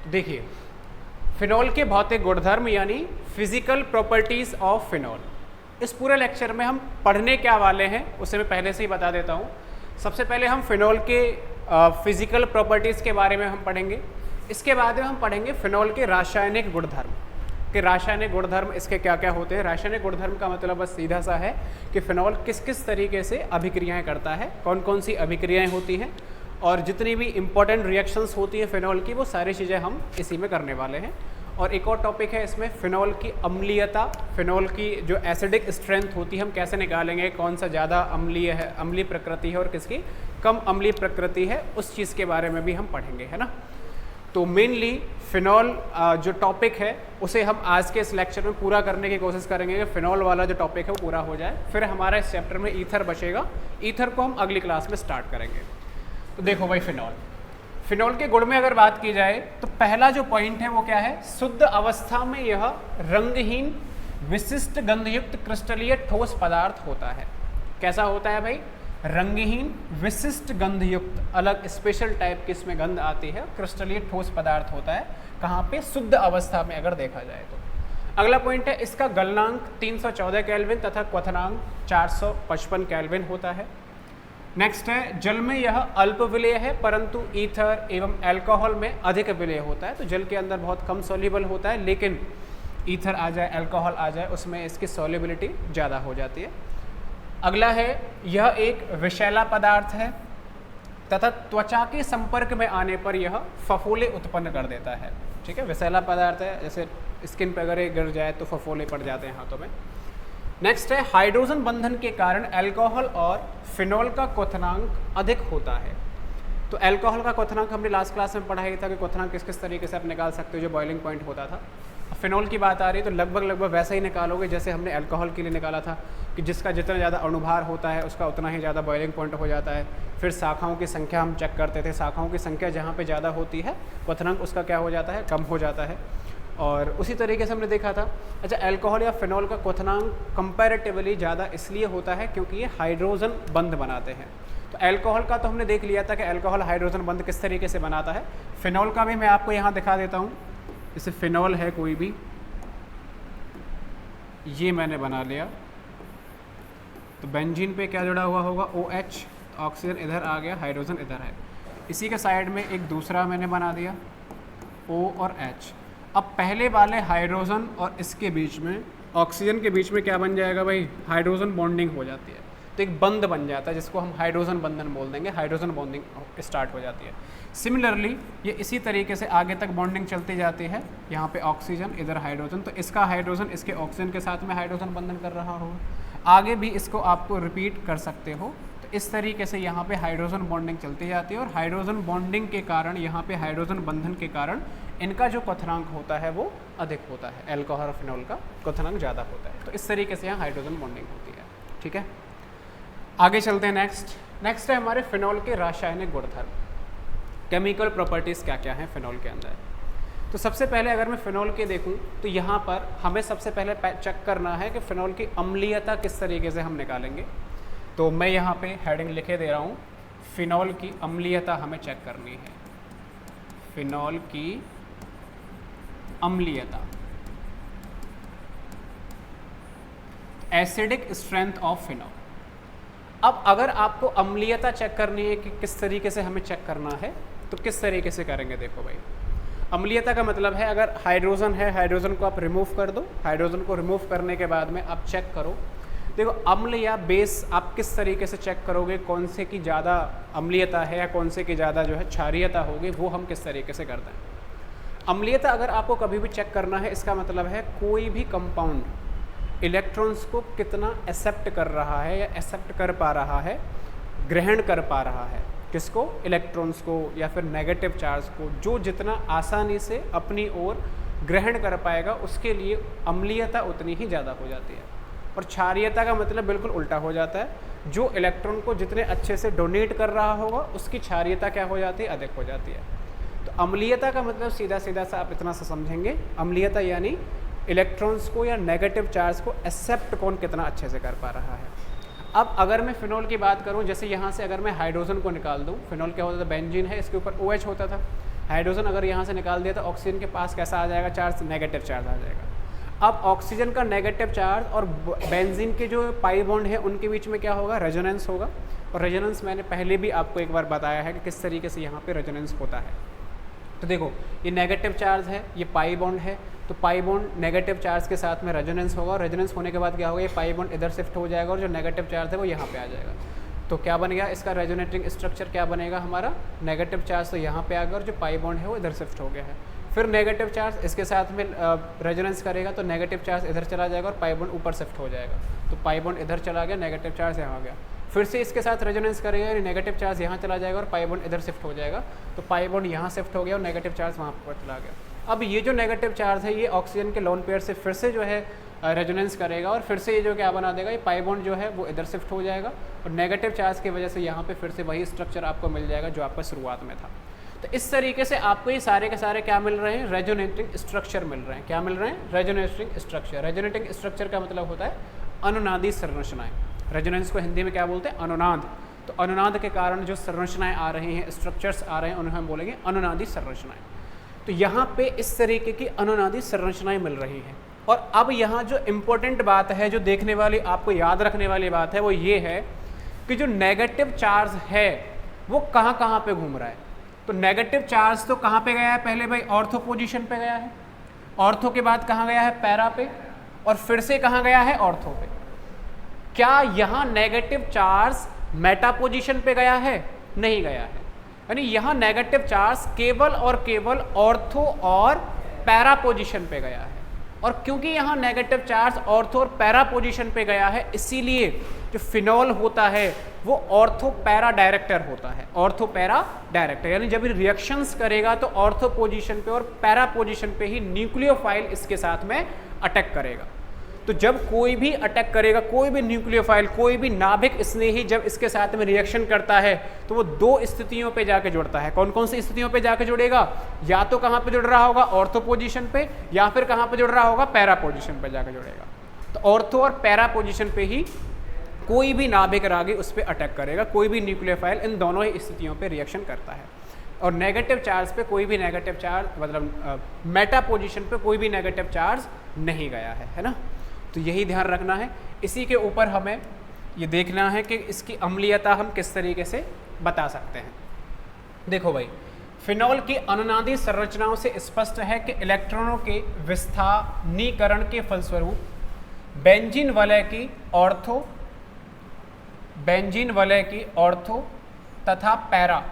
देखिए, फिनॉल के भौतिक गुणधर्म यानी फिजिकल प्रॉपर्टीज ऑफ फिनॉल, इस पूरे लेक्चर में हम पढ़ने क्या वाले हैं उसे मैं पहले से ही बता देता हूँ। सबसे पहले हम फिनॉल के फिजिकल प्रॉपर्टीज़ के बारे में हम पढ़ेंगे। इसके बाद में हम पढ़ेंगे फिनॉल के रासायनिक गुणधर्म, कि रासायनिक गुणधर्म इसके क्या क्या होते हैं। रासायनिक गुणधर्म का मतलब बस सीधा सा है कि फिनॉल किस किस तरीके से अभिक्रियाएं करता है, कौन कौन सी अभिक्रियाएं होती हैं, और जितनी भी इंपॉर्टेंट रिएक्शंस होती हैं फिनॉल की, वो सारी चीज़ें हम इसी में करने वाले हैं। और एक और टॉपिक है इसमें फिनॉल की अम्लीयता, फिनॉल की जो एसिडिक स्ट्रेंथ होती है हम कैसे निकालेंगे, कौन सा ज़्यादा अम्लीय है, अम्लीय प्रकृति है और किसकी कम अम्लीय प्रकृति है, उस चीज़ के बारे में भी हम पढ़ेंगे, है ना। तो मेनली फिनॉल जो टॉपिक है उसे हम आज के इस लेक्चर में पूरा करने की कोशिश करेंगे कि फिनॉल वाला जो टॉपिक है वो पूरा हो जाए। फिर हमारा इस चैप्टर में ईथर बचेगा, ईथर को हम अगली क्लास में स्टार्ट करेंगे। तो देखो भाई, फिनॉल के गुण में अगर बात की जाए तो पहला जो पॉइंट है वो क्या है, शुद्ध अवस्था में यह रंगहीन विशिष्ट गंधयुक्त क्रिस्टलीय ठोस पदार्थ होता है। कैसा होता है भाई, रंगहीन विशिष्ट गंधयुक्त, अलग स्पेशल टाइप की इसमें गंध आती है, क्रिस्टलीय ठोस पदार्थ होता है। कहाँ पे, शुद्ध अवस्था में अगर देखा जाए तो। अगला पॉइंट है इसका गलनांक 314 केल्विन तथा क्वथनांक 455 केल्विन होता है। नेक्स्ट है, जल में यह अल्प विलेय है परंतु ईथर एवं अल्कोहल में अधिक विलेय होता है। तो जल के अंदर बहुत कम सॉल्युबल होता है, लेकिन ईथर आ जाए, अल्कोहल आ जाए, उसमें इसकी सॉल्युबिलिटी ज़्यादा हो जाती है। अगला है, यह एक विषैला पदार्थ है तथा त्वचा के संपर्क में आने पर यह फफोले उत्पन्न कर देता है। ठीक है, विषैला पदार्थ है, जैसे स्किन पर अगर ये गिर जाए तो फफोले पड़ जाते हैं हाथों में। नेक्स्ट है, हाइड्रोजन बंधन के कारण अल्कोहल और फिनॉल का क्वथनांक अधिक होता है। तो अल्कोहल का क्वथनांक हमने लास्ट क्लास में पढ़ा ही था कि क्वथनांक किस किस तरीके से आप निकाल सकते हो, जो बॉइलिंग पॉइंट होता था। फिनॉल की बात आ रही है तो लगभग वैसा ही निकालोगे जैसे हमने अल्कोहल के लिए निकाला था, कि जिसका जितना ज़्यादा अणुभार होता है उसका उतना ही ज़्यादा बॉइलिंग पॉइंट हो जाता है। फिर शाखाओं की संख्या हम चेक करते थे, शाखाओं की संख्या जहाँ पे ज़्यादा होती है क्वथनांक उसका क्या हो जाता है, कम हो जाता है। और उसी तरीके से हमने देखा था, अच्छा, अल्कोहल या फिनॉल का क्वथनांक कंपैरेटिवली ज़्यादा इसलिए होता है क्योंकि ये हाइड्रोजन बंध बनाते हैं। तो अल्कोहल का तो हमने देख लिया था कि अल्कोहल हाइड्रोजन बंध किस तरीके से बनाता है। फिनॉल का भी मैं आपको यहाँ दिखा देता हूँ। जैसे फिनॉल है कोई भी, ये मैंने बना लिया, तो बेंजीन पे क्या जुड़ा हुआ होगा, OH, ऑक्सीजन इधर आ गया, हाइड्रोजन इधर है। इसी के साइड में एक दूसरा मैंने बना दिया, O और H। अब पहले वाले हाइड्रोजन और इसके बीच में, ऑक्सीजन के बीच में क्या बन जाएगा भाई, हाइड्रोजन बॉन्डिंग हो जाती है, तो एक बंध बन जाता है जिसको हम हाइड्रोजन बंधन बोल देंगे, हाइड्रोजन बॉन्डिंग स्टार्ट हो जाती है। सिमिलरली ये इसी तरीके से आगे तक बॉन्डिंग चलती जाती है, यहाँ पे ऑक्सीजन इधर हाइड्रोजन, तो इसका हाइड्रोजन इसके ऑक्सीजन के साथ में हाइड्रोजन बंधन कर रहा होगा, आगे भी इसको आपको रिपीट कर सकते हो। तो इस तरीके से यहाँ पे हाइड्रोजन बॉन्डिंग चलती जाती है, और हाइड्रोजन बॉन्डिंग के कारण, यहाँ पे हाइड्रोजन बंधन के कारण इनका जो क्वथनांक होता है वो अधिक होता है, अल्कोहल और फिनॉल का क्वथनांक ज़्यादा होता है। तो इस तरीके से यहाँ हाइड्रोजन बॉन्डिंग होती है। ठीक है, आगे चलते हैं। नेक्स्ट है हमारे फिनॉल के रासायनिक गुणधर्म, केमिकल प्रॉपर्टीज़ क्या क्या हैं फिनॉल के अंदर। तो सबसे पहले अगर मैं फिनॉल के देखूं तो यहाँ पर हमें सबसे पहले चेक करना है कि फिनॉल की अम्लीयता किस तरीके से हम निकालेंगे। तो मैं यहाँ पे हेडिंग लिखे दे रहा हूँ, फिनॉल की अम्लीयता हमें चेक करनी है। फिनॉल की अम्लीयता, एसिडिक स्ट्रेंथ ऑफ फिनॉल। अब अगर आपको अम्लीयता चेक करनी है कि किस तरीके से हमें चेक करना है, तो किस तरीके से करेंगे। देखो भाई, अम्लीयता का मतलब है अगर हाइड्रोजन है, हाइड्रोजन को आप रिमूव कर दो, हाइड्रोजन को रिमूव करने के बाद में आप चेक करो। देखो, अम्ल या बेस आप किस तरीके से चेक करोगे, कौन से की ज़्यादा अम्लीयता है या कौन से की ज़्यादा जो है क्षारीयता होगी, वो हम किस तरीके से करते हैं। अम्लीयता अगर आपको कभी भी चेक करना है, इसका मतलब है कोई भी कंपाउंड इलेक्ट्रॉन्स को कितना एक्सेप्ट कर रहा है या एक्सेप्ट कर पा रहा है, ग्रहण कर पा रहा है, किसको, इलेक्ट्रॉन्स को या फिर नेगेटिव चार्ज को, जो जितना आसानी से अपनी ओर ग्रहण कर पाएगा उसके लिए अम्लीयता उतनी ही ज़्यादा हो जाती है। और क्षारीयता का मतलब बिल्कुल उल्टा हो जाता है, जो इलेक्ट्रॉन को जितने अच्छे से डोनेट कर रहा होगा उसकी क्षारीयता क्या हो जाती है, अधिक हो जाती है। तो अम्लीयता का मतलब सीधा सीधा सा आप इतना सा समझेंगे, अम्लीयता यानी इलेक्ट्रॉन्स को या नेगेटिव चार्ज को एक्सेप्ट कौन कितना अच्छे से कर पा रहा है। अब अगर मैं फिनॉल की बात करूं, जैसे यहाँ से अगर मैं हाइड्रोजन को निकाल दूं, फिनॉल क्या होता था, बेंजीन है, इसके ऊपर OH होता था, हाइड्रोजन अगर यहाँ से निकाल दिया तो ऑक्सीजन के पास कैसा आ जाएगा चार्ज, नेगेटिव चार्ज आ जाएगा। अब ऑक्सीजन का नेगेटिव चार्ज और बेंजीन के जो पाई बॉन्ड है उनके बीच में क्या होगा, रेजोनेंस होगा। और रेजोनेंस मैंने पहले भी आपको एक बार बताया है कि किस तरीके से यहाँ पे रेजोनेंस होता है। तो देखो ये नेगेटिव चार्ज है, ये पाई बॉन्ड है, तो पाई बॉन्ड नेगेटिव चार्ज के साथ में रेजोनेंस होगा और रेजोनेंस होने के बाद क्या होगा, ये पाई बॉन्ड इधर शिफ्ट हो जाएगा और जो नेगेटिव चार्ज है वो यहाँ पे आ जाएगा। तो क्या बन गया इसका रेजोनेटिंग स्ट्रक्चर, क्या बनेगा हमारा, नेगेटिव चार्ज तो यहाँ पे आ गया और जो पाई बॉन्ड है वो इधर शिफ्ट हो गया है। फिर नेगेटिव चार्ज इसके साथ में रेजोनेंस करेगा तो नेगेटिव चार्ज इधर चला जाएगा और पाई बॉन्ड ऊपर शिफ्ट हो जाएगा। तो पाई बॉन्ड इधर चला गया, नेगेटिव चार्ज यहाँ आ गया। फिर से इसके साथ रेजोनेंस करेगा यानी नेगेटिव चार्ज यहाँ चला जाएगा और पाई बॉन्ड इधर शिफ्ट हो जाएगा। तो पाई बॉन्ड यहाँ शिफ्ट हो गया और नेगेटिव चार्ज वहाँ पर चला गया। अब ये जो नेगेटिव चार्ज है ये ऑक्सीजन के लोन पेयर से फिर से जो है रेजोनेंस करेगा और फिर से ये जो क्या बना देगा, ये पाई बॉन्ड जो है वो इधर शिफ्ट हो जाएगा और नेगेटिव चार्ज की वजह से यहाँ पे फिर से वही स्ट्रक्चर आपको मिल जाएगा जो आपका शुरुआत में था। तो इस तरीके से आपको ये सारे के सारे क्या मिल रहे हैं, रेजोनेटिंग स्ट्रक्चर मिल रहे हैं। क्या मिल रहे हैं, रेजोनेटिंग स्ट्रक्चर। रेजोनेटिंग स्ट्रक्चर का मतलब होता है अनुनादी संरचनाएं। रेजोनेंस को हिंदी में क्या बोलते हैं, अनुनाद। तो अनुनाद के कारण जो संरचनाएं आ रही हैं, स्ट्रक्चर्स आ रहे हैं, उन्हें हम बोलेंगे अनुनादी संरचनाएं। तो यहाँ पे इस तरीके की अनुनादी संरचनाएं मिल रही हैं। और अब यहाँ जो इम्पोर्टेंट बात है, जो देखने वाली आपको याद रखने वाली बात है, वो ये है कि जो नेगेटिव चार्ज है वो कहाँ कहाँ पे घूम रहा है। तो नेगेटिव चार्ज तो कहाँ पे गया है, पहले भाई ऑर्थो पोजीशन पे गया है, ऑर्थो के बाद कहाँ गया है, पैरा पे, और फिर से कहाँ गया है, ऑर्थो पे। क्या यहाँ नेगेटिव चार्ज मेटा पोजीशन पे गया है, नहीं गया है। यानी यहाँ नेगेटिव चार्ज केवल और केवल ऑर्थो और पैरा पोजीशन पे गया है। और क्योंकि यहाँ नेगेटिव चार्ज ऑर्थो और पैरा पोजीशन पे गया है, इसीलिए जो फिनॉल होता है वो ऑर्थो पैरा डायरेक्टर होता है। ऑर्थो पैरा डायरेक्टर यानी जब ये रिएक्शंस करेगा तो ऑर्थो पोजीशन पे और पैरा पोजीशन पे ही न्यूक्लियोफाइल इसके साथ में अटैक करेगा। तो जब कोई भी अटैक करेगा, कोई भी न्यूक्लियोफाइल, कोई भी नाभिक स्नेही जब इसके साथ में रिएक्शन करता है तो वो दो स्थितियों पे जाके जुड़ता है। कौन कौन सी स्थितियों पे जाके जुड़ेगा, या तो कहाँ पे जुड़ रहा होगा, ऑर्थो पोजीशन पे, या फिर कहाँ पे जुड़ रहा होगा, पैरा पोजीशन पे जाके जुड़ेगा। तो ऑर्थो और पैरा पोजीशन पे ही कोई भी नाभिक रागी उस पर अटैक करेगा, कोई भी न्यूक्लियोफाइल इन दोनों ही स्थितियों पर रिएक्शन करता है। और नेगेटिव चार्ज पे कोई भी नेगेटिव चार्ज, मतलब मेटा पोजीशन पे कोई भी नेगेटिव चार्ज नहीं गया है ना। तो यही ध्यान रखना है। इसी के ऊपर हमें ये देखना है कि इसकी अम्लीयता हम किस तरीके से बता सकते हैं। देखो भाई, फिनॉल की अनुनादी संरचनाओं से स्पष्ट है कि इलेक्ट्रॉनों के विस्थानीकरण के फलस्वरूप बेंजीन वलय की ऑर्थो तथा पैरा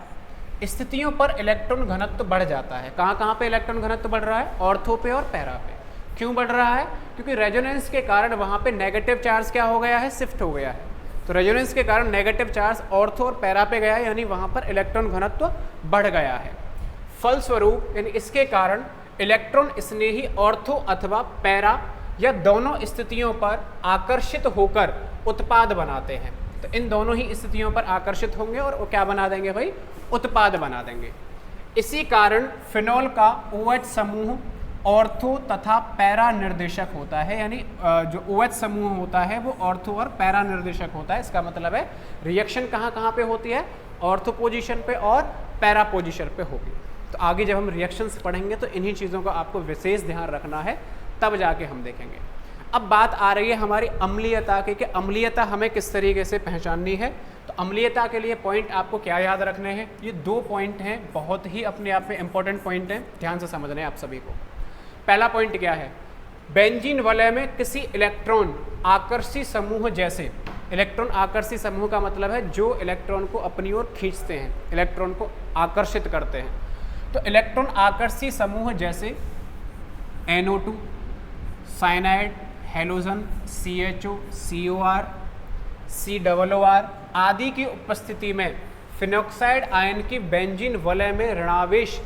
स्थितियों पर इलेक्ट्रॉन घनत्व बढ़ जाता है। कहाँ कहाँ पे इलेक्ट्रॉन घनत्व बढ़ रहा है, ऑर्थो पे और पैरा पे। क्यों बढ़ रहा है, क्योंकि रेजोनेंस के कारण वहाँ पे नेगेटिव चार्ज क्या हो गया है, शिफ्ट हो गया है। तो रेजोनेंस के कारण नेगेटिव चार्ज ऑर्थो और पैरा पे गया है, यानी वहाँ पर इलेक्ट्रॉन घनत्व बढ़ गया है। फलस्वरूप यानी इसके कारण इलेक्ट्रॉन स्नेही ऑर्थो अथवा पैरा या दोनों स्थितियों पर आकर्षित होकर उत्पाद बनाते हैं। तो इन दोनों ही स्थितियों पर आकर्षित होंगे और वो क्या बना देंगे भाई, उत्पाद बना देंगे। इसी कारण फिनॉल का OH समूह ऑर्थो तथा पैरा निर्देशक होता है। यानी जो OH समूह होता है वो ऑर्थो और पैरा निर्देशक होता है। इसका मतलब है रिएक्शन कहाँ कहाँ पे होती है, ऑर्थो पोजीशन पे और पैरा पोजीशन पे होगी। तो आगे जब हम रिएक्शंस पढ़ेंगे तो इन्हीं चीज़ों का आपको विशेष ध्यान रखना है, तब जाके हम देखेंगे। अब बात आ रही है हमारी अम्लीयता की, कि अम्लीयता हमें किस तरीके से पहचाननी है। तो अम्लीयता के लिए पॉइंट आपको क्या याद रखने हैं, ये 2 पॉइंट हैं, बहुत ही अपने आप में इंपॉर्टेंट पॉइंट हैं, ध्यान से समझने आप सभी को। पहला पॉइंट क्या है, बेंजीन वलय में किसी इलेक्ट्रॉन आकर्षी समूह जैसे, इलेक्ट्रॉन आकर्षी समूह का मतलब है जो इलेक्ट्रॉन को अपनी ओर खींचते हैं, इलेक्ट्रॉन को आकर्षित करते हैं। तो इलेक्ट्रॉन आकर्षी समूह जैसे NO2, cyanide, halogen, CHO, COR, COOR आदि की उपस्थिति में फिनॉक्साइड आयन की बेंजीन वलय में ऋणावेश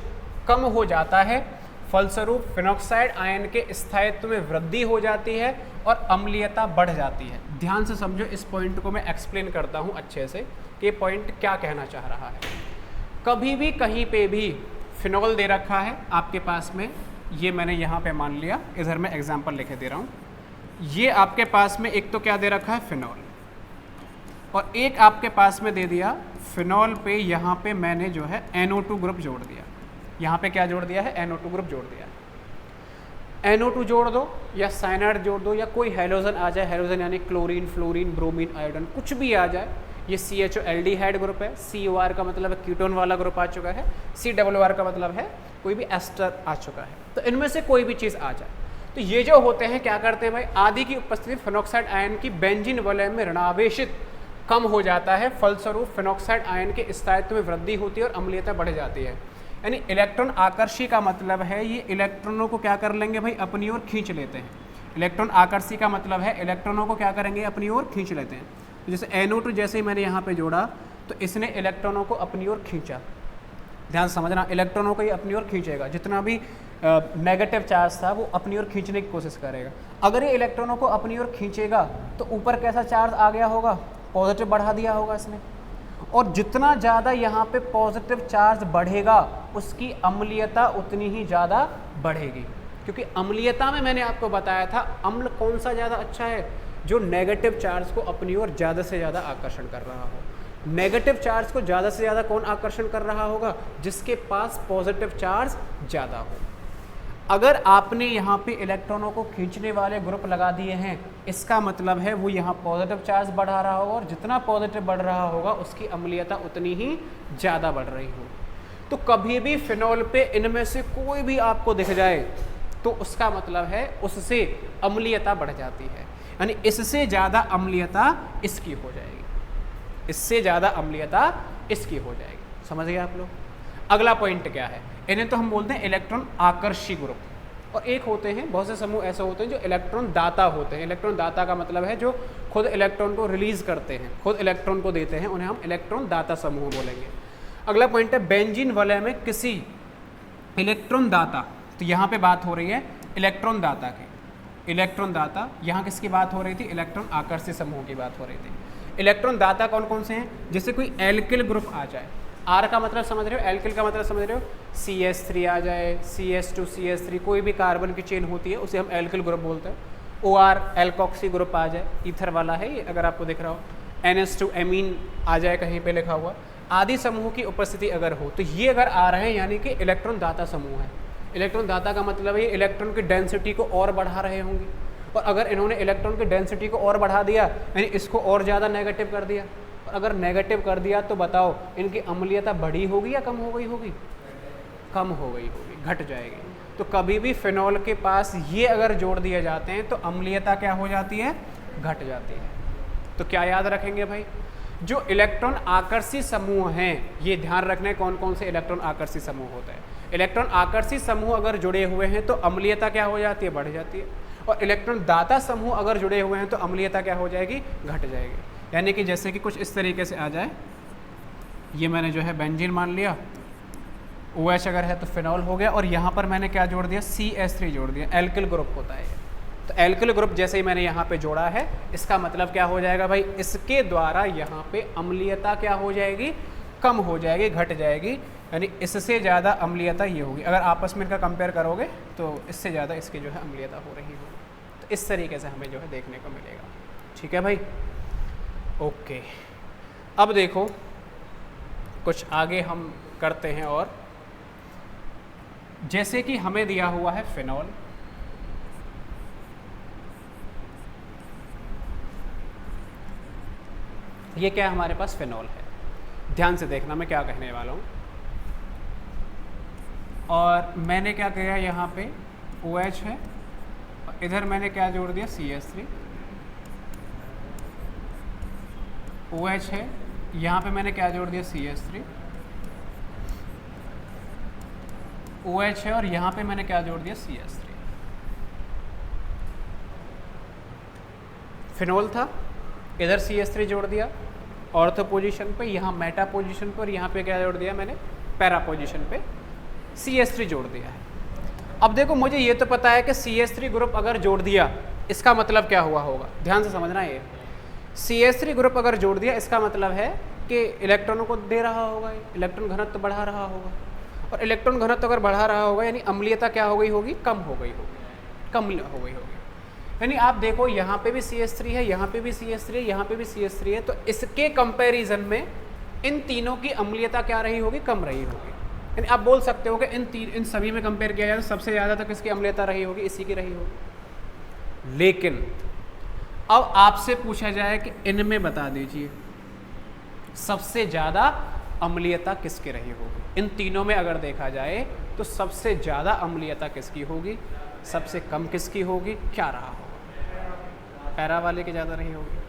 कम हो जाता है। फलस्वरूप फिनॉक्साइड आयन के स्थायित्व में वृद्धि हो जाती है और अम्लीयता बढ़ जाती है। ध्यान से समझो, इस पॉइंट को मैं एक्सप्लेन करता हूँ अच्छे से कि ये पॉइंट क्या कहना चाह रहा है। कभी भी कहीं पे भी फिनॉल दे रखा है आपके पास में, ये मैंने यहाँ पे मान लिया, इधर मैं एग्जाम्पल लिखे दे रहा हूँ। ये आपके पास में एक तो क्या दे रखा है, फिनॉल, और एक आपके पास में दे दिया फिनॉल पे यहाँ पे मैंने जो है NO2 ग्रुप जोड़ दिया। यहाँ पे क्या जोड़ दिया है, NO2 ग्रुप जोड़ दिया है। NO2 जोड़ दो या साइनाइड जोड़ दो या कोई हेलोजन आ जाए, हेलोजन यानी क्लोरीन, फ्लोरीन, ब्रोमीन, आयोडीन, कुछ भी आ जाए, ये CHO एल्डिहाइड ग्रुप है, COR का मतलब है कीटोन वाला ग्रुप आ चुका है, COR का मतलब है कोई भी एस्टर आ चुका है। तो इनमें से कोई भी चीज़ आ जाए तो ये जो होते हैं क्या करते हैं भाई, आदि की उपस्थिति फेनोक्साइड आयन की बेंजीन वलय में ऋणावेशित कम हो जाता है, फलस्वरूप फेनोक्साइड आयन के स्थायित्व में वृद्धि होती है और अम्लीयता बढ़ जाती है। यानी इलेक्ट्रॉन आकर्षी का मतलब है ये इलेक्ट्रॉनों को क्या कर लेंगे भाई, अपनी ओर खींच लेते हैं। इलेक्ट्रॉन आकर्षी का मतलब है इलेक्ट्रॉनों को क्या करेंगे, अपनी ओर खींच लेते हैं। तो जैसे NO2 जैसे ही मैंने यहाँ पे जोड़ा तो इसने इलेक्ट्रॉनों को अपनी ओर खींचा। ध्यान से समझना, इलेक्ट्रॉनों को ये अपनी ओर खींचेगा, जितना भी नेगेटिव चार्ज था वो अपनी ओर खींचने की कोशिश करेगा। अगर ये इलेक्ट्रॉनों को अपनी ओर खींचेगा तो ऊपर कैसा चार्ज आ गया होगा, पॉजिटिव बढ़ा दिया होगा इसने, और जितना ज़्यादा यहाँ पे पॉजिटिव चार्ज बढ़ेगा उसकी अम्लीयता उतनी ही ज़्यादा बढ़ेगी। क्योंकि अम्लीयता में मैंने आपको बताया था अम्ल कौन सा ज़्यादा अच्छा है, जो नेगेटिव चार्ज को अपनी ओर ज़्यादा से ज़्यादा आकर्षण कर रहा हो। नेगेटिव चार्ज को ज़्यादा से ज़्यादा कौन आकर्षण कर रहा होगा, जिसके पास पॉजिटिव चार्ज ज़्यादा हो। अगर आपने यहाँ पे इलेक्ट्रॉनों को खींचने वाले ग्रुप लगा दिए हैं, इसका मतलब है वो यहाँ पॉजिटिव चार्ज बढ़ा रहा होगा, और जितना पॉजिटिव बढ़ रहा होगा उसकी अम्लीयता उतनी ही ज़्यादा बढ़ रही होगी। तो कभी भी फिनॉल पे इनमें से कोई भी आपको दिख जाए तो उसका मतलब है उससे अम्लीयता बढ़ जाती है, यानी इससे ज़्यादा अम्लीयता इसकी हो जाएगी, इससे ज़्यादा अम्लीयता इसकी हो जाएगी। समझ गए आप लोग। अगला पॉइंट क्या है, इन्हें तो हम बोलते हैं इलेक्ट्रॉन आकर्षी ग्रुप, और एक होते हैं बहुत से समूह ऐसे होते हैं जो इलेक्ट्रॉन दाता होते हैं। इलेक्ट्रॉन दाता का मतलब है जो खुद इलेक्ट्रॉन को रिलीज करते हैं, खुद इलेक्ट्रॉन को देते हैं, उन्हें हम इलेक्ट्रॉन दाता समूह बोलेंगे। अगला पॉइंट है बेंजीन वलय में किसी इलेक्ट्रॉन दाता, तो यहाँ पे बात हो रही है इलेक्ट्रॉन दाता की। इलेक्ट्रॉन दाता यहाँ किसकी बात हो रही थी, इलेक्ट्रॉन आकर्षी समूह की बात हो रही थी। इलेक्ट्रॉन दाता कौन कौन से हैं, जैसे कोई एल्किल ग्रुप आ जाए, आर का मतलब समझ रहे हो, एल्किल का मतलब समझ रहे हो, CH3 आ जाए, CS2 CH3, कोई भी कार्बन की चेन होती है उसे हम एल्किल ग्रुप बोलते हैं। OR एल्कोक्सी ग्रुप आ जाए, ईथर वाला है ये अगर आपको दिख रहा हो, NH2 एमीन आ जाए कहीं पे लिखा हुआ, आदि समूह की उपस्थिति अगर हो तो ये अगर आ रहे हैं यानी कि इलेक्ट्रॉन दाता समूह है। इलेक्ट्रॉन दाता का मतलब है ये इलेक्ट्रॉन की डेंसिटी को और बढ़ा रहे होंगे, और अगर इन्होंने इलेक्ट्रॉन की डेंसिटी को और बढ़ा दिया यानी इसको और ज़्यादा नेगेटिव कर दिया, और अगर नेगेटिव कर दिया तो बताओ इनकी अम्लीयता बढ़ी होगी या कम हो गई होगी, कम हो गई होगी, घट जाएगी। तो कभी भी फिनॉल के पास ये अगर जोड़ दिए जाते हैं तो अम्लीयता क्या हो जाती है, घट जाती है। तो क्या याद रखेंगे भाई, जो इलेक्ट्रॉन आकर्षी समूह हैं ये ध्यान रखना कौन कौन से इलेक्ट्रॉन आकर्षी समूह होते हैं। इलेक्ट्रॉन आकर्षी समूह अगर जुड़े हुए हैं तो अम्लीयता क्या हो जाती है, बढ़ जाती है, और इलेक्ट्रॉन दाता समूह अगर जुड़े हुए हैं तो अम्लीयता क्या हो जाएगी, घट जाएगी। यानी कि जैसे कि कुछ इस तरीके से आ जाए, ये मैंने जो है बेंजीन मान लिया, OH अगर है तो फिनॉल हो गया, और यहाँ पर मैंने क्या जोड़ दिया, CH3 जोड़ दिया, एल्किल ग्रुप होता है। तो एल्किल ग्रुप जैसे ही मैंने यहाँ पे जोड़ा है, इसका मतलब क्या हो जाएगा भाई, इसके द्वारा यहाँ पे अम्लीयता क्या हो जाएगी, कम हो जाएगी, घट जाएगी, यानी इससे ज़्यादा अम्लीयता ये होगी। अगर आपस में इनका कंपेयर करोगे तो इससे ज़्यादा इसकी जो है अम्लीयता हो रही होगी। तो इस तरीके से हमें जो है देखने को मिलेगा। ठीक है भाई, ओके। अब देखो कुछ आगे हम करते हैं, और जैसे कि हमें दिया हुआ है फिनॉल, ये क्या है हमारे पास, फिनॉल है। ध्यान से देखना मैं क्या कहने वाला हूँ। और मैंने क्या किया, यहाँ पे OH है, और इधर मैंने क्या जोड़ दिया, CH3। OH है, यहाँ पे मैंने क्या जोड़ दिया, CH3। OH है, और यहाँ पे मैंने क्या जोड़ दिया, CH3। फिनॉल था, इधर CH3 जोड़ दिया ऑर्थो पोजीशन पे, यहाँ मेटा पोजीशन पे, और यहाँ पे क्या जोड़ दिया मैंने, पैरा पोजीशन पे CH3 जोड़ दिया है। अब देखो मुझे ये तो पता है कि CH3 ग्रुप अगर जोड़ दिया इसका मतलब क्या हुआ होगा, ध्यान से समझना। ये CH3 ग्रुप अगर जोड़ दिया इसका मतलब है कि इलेक्ट्रॉनों को दे रहा होगा, इलेक्ट्रॉन घनत्व बढ़ा रहा होगा, और इलेक्ट्रॉन घनत्व अगर बढ़ा रहा होगा यानी अम्लीयता क्या हो गई होगी, कम हो गई होगी, कम हो गई होगी। यानी आप देखो यहाँ पे भी CH3 है, यहाँ पे भी CH3 है, यहाँ पे भी CH3 है, तो इसके कंपैरिजन में इन तीनों की अम्लीयता क्या रही होगी, कम रही होगी। यानी आप बोल सकते हो कि इन सभी में कंपेयर किया जाए तो सबसे ज़्यादा तो किसकी अम्लीयता रही होगी, इसी की रही होगी। लेकिन अब आपसे पूछा जाए कि इनमें बता दीजिए सबसे ज़्यादा अम्लीयता किसकी रही होगी। इन तीनों में अगर देखा जाए तो सबसे ज़्यादा अम्लीयता किसकी होगी, सबसे कम किसकी होगी, क्या रहा होगा, पैरा वाले की ज़्यादा रही होगी।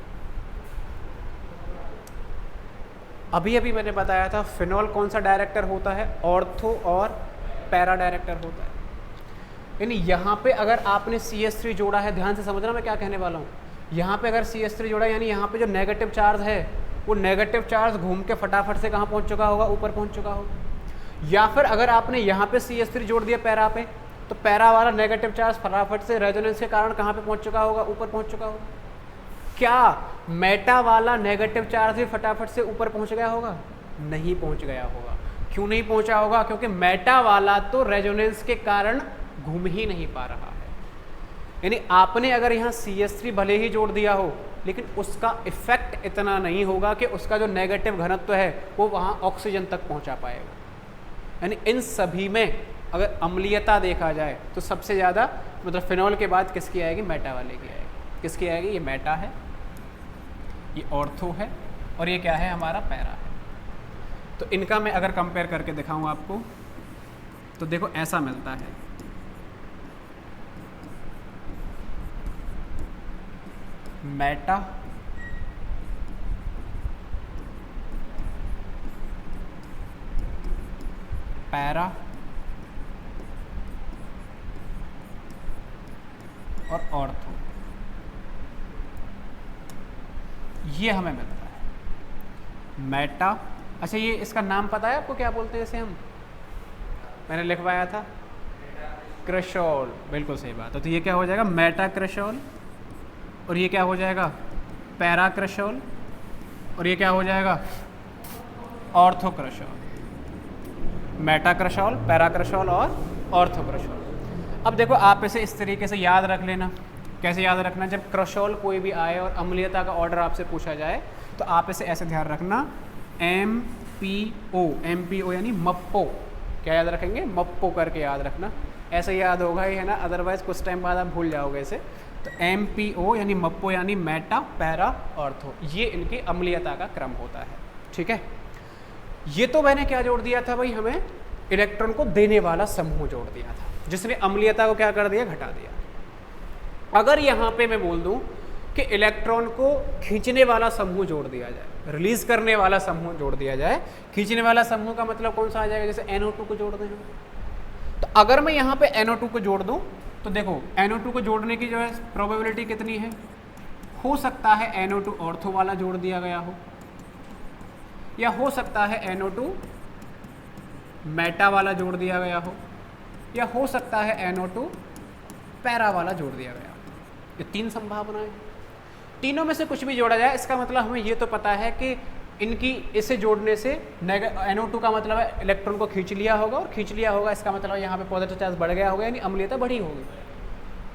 अभी अभी मैंने बताया था फिनॉल कौन सा डायरेक्टर होता है, ऑर्थो और पैरा डायरेक्टर होता है। यानी यहाँ पे अगर आपने CH3 जोड़ा है, ध्यान से समझना मैं क्या कहने वाला हूँ, यहाँ पे अगर CH3 जोड़ा यानी यहाँ पे जो नेगेटिव चार्ज है वो नेगेटिव चार्ज घूम के फटाफट से कहाँ पहुँच चुका होगा, ऊपर पहुँच चुका होगा। या फिर अगर आपने यहाँ पे CH3 जोड़ दिया पैरा पे, तो पैरा वाला नेगेटिव चार्ज फटाफट से रेजोनेंस के कारण कहाँ पे पहुँच चुका होगा, ऊपर पहुँच चुका होगा। क्या मेटा वाला नेगेटिव चार्ज भी फटाफट से ऊपर पहुँच गया होगा, नहीं पहुँच गया होगा। क्यों नहीं पहुँचा होगा, क्योंकि मेटा वाला तो रेजोनेंस के कारण घूम ही नहीं पा रहा है। यानी आपने अगर यहाँ CH3 भले ही जोड़ दिया हो, लेकिन उसका इफेक्ट इतना नहीं होगा कि उसका जो नेगेटिव घनत्व है वो वहाँ ऑक्सीजन तक पहुँचा पाएगा। यानी इन सभी में अगर अम्लीयता देखा जाए तो सबसे ज़्यादा मतलब फिनॉल के बाद किसकी आएगी, मेटा वाले की आएगी। किसकी आएगी, ये मेटा है, ये ऑर्थो है और ये क्या है, हमारा पैरा है। तो इनका मैं अगर कंपेयर करके दिखाऊं आपको तो देखो ऐसा मिलता है। मेटा, पैरा और ऑर्थो, ये हमें मिलता है। मेटा, अच्छा ये इसका नाम पता है आपको, क्या बोलते हैं इसे हम, मैंने लिखवाया था क्रेशोल, बिल्कुल सही बात है। तो ये क्या हो जाएगा, मेटा क्रेशोल, और ये क्या हो जाएगा, पैरा क्रेशोल, और ये क्या हो जाएगा, ऑर्थो क्रेशोल। मेटा क्रेशोल, पैरा क्रेशोल और ऑर्थो क्रेशोल। अब देखो आप इसे इस तरीके से याद रख लेना। कैसे याद रखना, जब क्रेशोल कोई भी आए और अम्लीयता का ऑर्डर आपसे पूछा जाए तो आप इसे ऐसे ध्यान रखना, MPO, MPO यानी मप्पो, क्या याद रखेंगे, मप्पो करके याद रखना। ऐसे याद होगा ही है ना, अदरवाइज कुछ टाइम बाद आप भूल जाओगे इसे। तो MPO यानी मप्पो यानी मेटा, पैरा, ऑर्थो, ये इनकी अम्लीयता का क्रम होता है। ठीक है, ये तो मैंने क्या जोड़ दिया था भाई, हमें इलेक्ट्रॉन को देने वाला समूह जोड़ दिया था, जिसने अम्लीयता को क्या कर दिया, घटा दिया। अगर यहाँ पे मैं बोल दूँ कि इलेक्ट्रॉन को खींचने वाला समूह जोड़ दिया जाए, रिलीज करने वाला समूह जोड़ दिया जाए, खींचने वाला समूह का मतलब कौन सा आ जाएगा, जैसे NO2 को जोड़ दें। तो अगर मैं यहाँ पे NO2 को जोड़ दूँ तो देखो NO2 को जोड़ने की जो है प्रोबेबिलिटी कितनी है, हो सकता है NO2 ऑर्थो वाला जोड़ दिया गया हो, या हो सकता है NO2 मेटा वाला जोड़ दिया गया हो, या हो सकता है NO2 पैरा वाला जोड़ दिया गया हो। ये तीन संभावनाएं, तीनों में से कुछ भी जोड़ा जाए, इसका मतलब हमें ये तो पता है कि इनकी इसे जोड़ने से NO2 का मतलब है इलेक्ट्रॉन को खींच लिया होगा, और खींच लिया होगा इसका मतलब यहाँ पे पॉजिटिव चार्ज बढ़ गया होगा, यानी अम्लीयता बढ़ी होगी।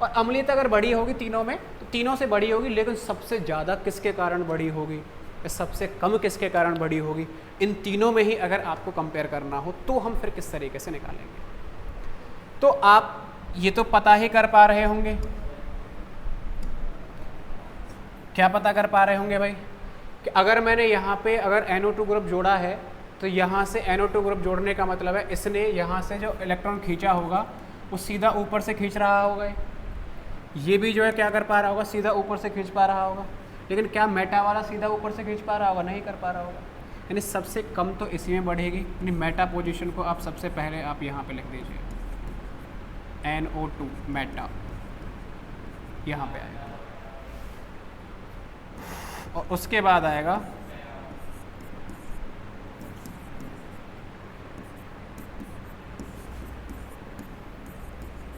और अम्लीयता अगर बढ़ी होगी तीनों में, तो तीनों से बढ़ी होगी, लेकिन सबसे ज़्यादा किसके कारण बढ़ी होगी, सबसे कम किसके कारण बढ़ी होगी। इन तीनों में ही अगर आपको कंपेयर करना हो तो हम फिर किस तरीके से निकालेंगे। तो आप ये तो पता ही कर पा रहे होंगे, क्या पता कर पा रहे होंगे भाई, कि अगर मैंने यहाँ पे अगर NO2 ग्रुप जोड़ा है तो यहाँ से NO2 ग्रुप जोड़ने का मतलब है इसने यहाँ से जो इलेक्ट्रॉन खींचा होगा वो सीधा ऊपर से खींच रहा होगा, ये भी जो है क्या कर पा रहा होगा, सीधा ऊपर से खींच पा रहा होगा। लेकिन क्या मेटा वाला सीधा ऊपर से खींच पा रहा होगा, नहीं कर पा रहा होगा। यानी सबसे कम तो इसी में बढ़ेगी। यानी मेटा पोजीशन को आप सबसे पहले आप यहाँ पे लिख दीजिए, NO2 मेटा यहाँ पे आएगा, और उसके बाद आएगा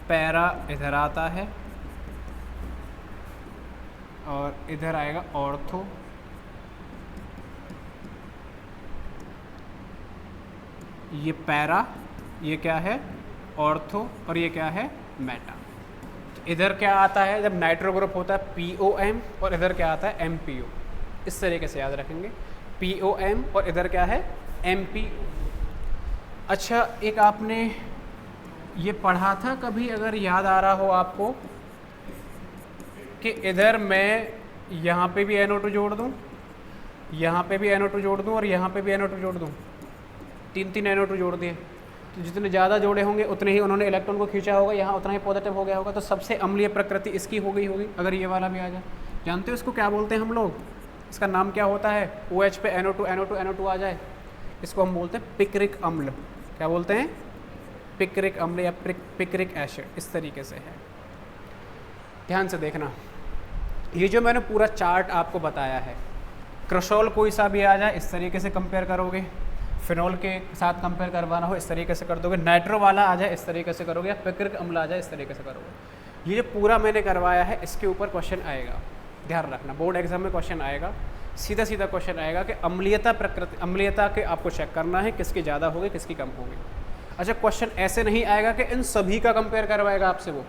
पैरा, इधर आता है, और इधर आएगा ऑर्थो, ये पैरा, ये क्या है ऑर्थो, और ये क्या है मेटा। तो इधर क्या आता है, जब नाइट्रो ग्रुप होता है POM, और इधर क्या आता है MPO। इस तरीके से याद रखेंगे, POM और इधर क्या है MPO। अच्छा, एक आपने ये पढ़ा था कभी, अगर याद आ रहा हो आपको, कि इधर मैं यहाँ पे भी NO2 जोड़ दूँ, यहाँ पे भी NO2 जोड़ दूँ और यहाँ पे भी NO2 जोड़ दूँ, तीन NO2 जोड़ दिए, तो जितने ज़्यादा जोड़े होंगे उतने ही उन्होंने इलेक्ट्रॉन को खींचा होगा, यहाँ उतना ही पॉजिटिव हो गया होगा, तो सबसे अम्लीय प्रकृति इसकी हो गई होगी। अगर ये वाला भी आ जाए, जानते हो इसको क्या बोलते हैं हम लोग, इसका नाम क्या होता है, OH पे NO2 आ जाए, इसको हम बोलते हैं पिक्रिक अम्ल। क्या बोलते हैं? पिक्रिक अम्ल या पिक्रिक एसिड, इस तरीके से है। ध्यान से देखना, ये जो मैंने पूरा चार्ट आपको बताया है, क्रसोल कोई सा भी आ जाए इस तरीके से कंपेयर करोगे, फिनॉल के साथ कंपेयर करवाना हो इस तरीके से कर दोगे, नाइट्रो वाला आ जाए इस तरीके से करोगे, या पिक्रिक अम्ल आ जाए इस तरीके से करोगे। ये जो पूरा मैंने करवाया है इसके ऊपर क्वेश्चन आएगा, ध्यान रखना, बोर्ड एग्जाम में क्वेश्चन आएगा, सीधा सीधा क्वेश्चन आएगा कि अम्लीयता प्रकृति, अम्लीयता के आपको चेक करना है किसकी ज़्यादा होगी किसकी कम होगी। अच्छा, क्वेश्चन ऐसे नहीं आएगा कि इन सभी का कंपेयर करवाएगा आपसे, वो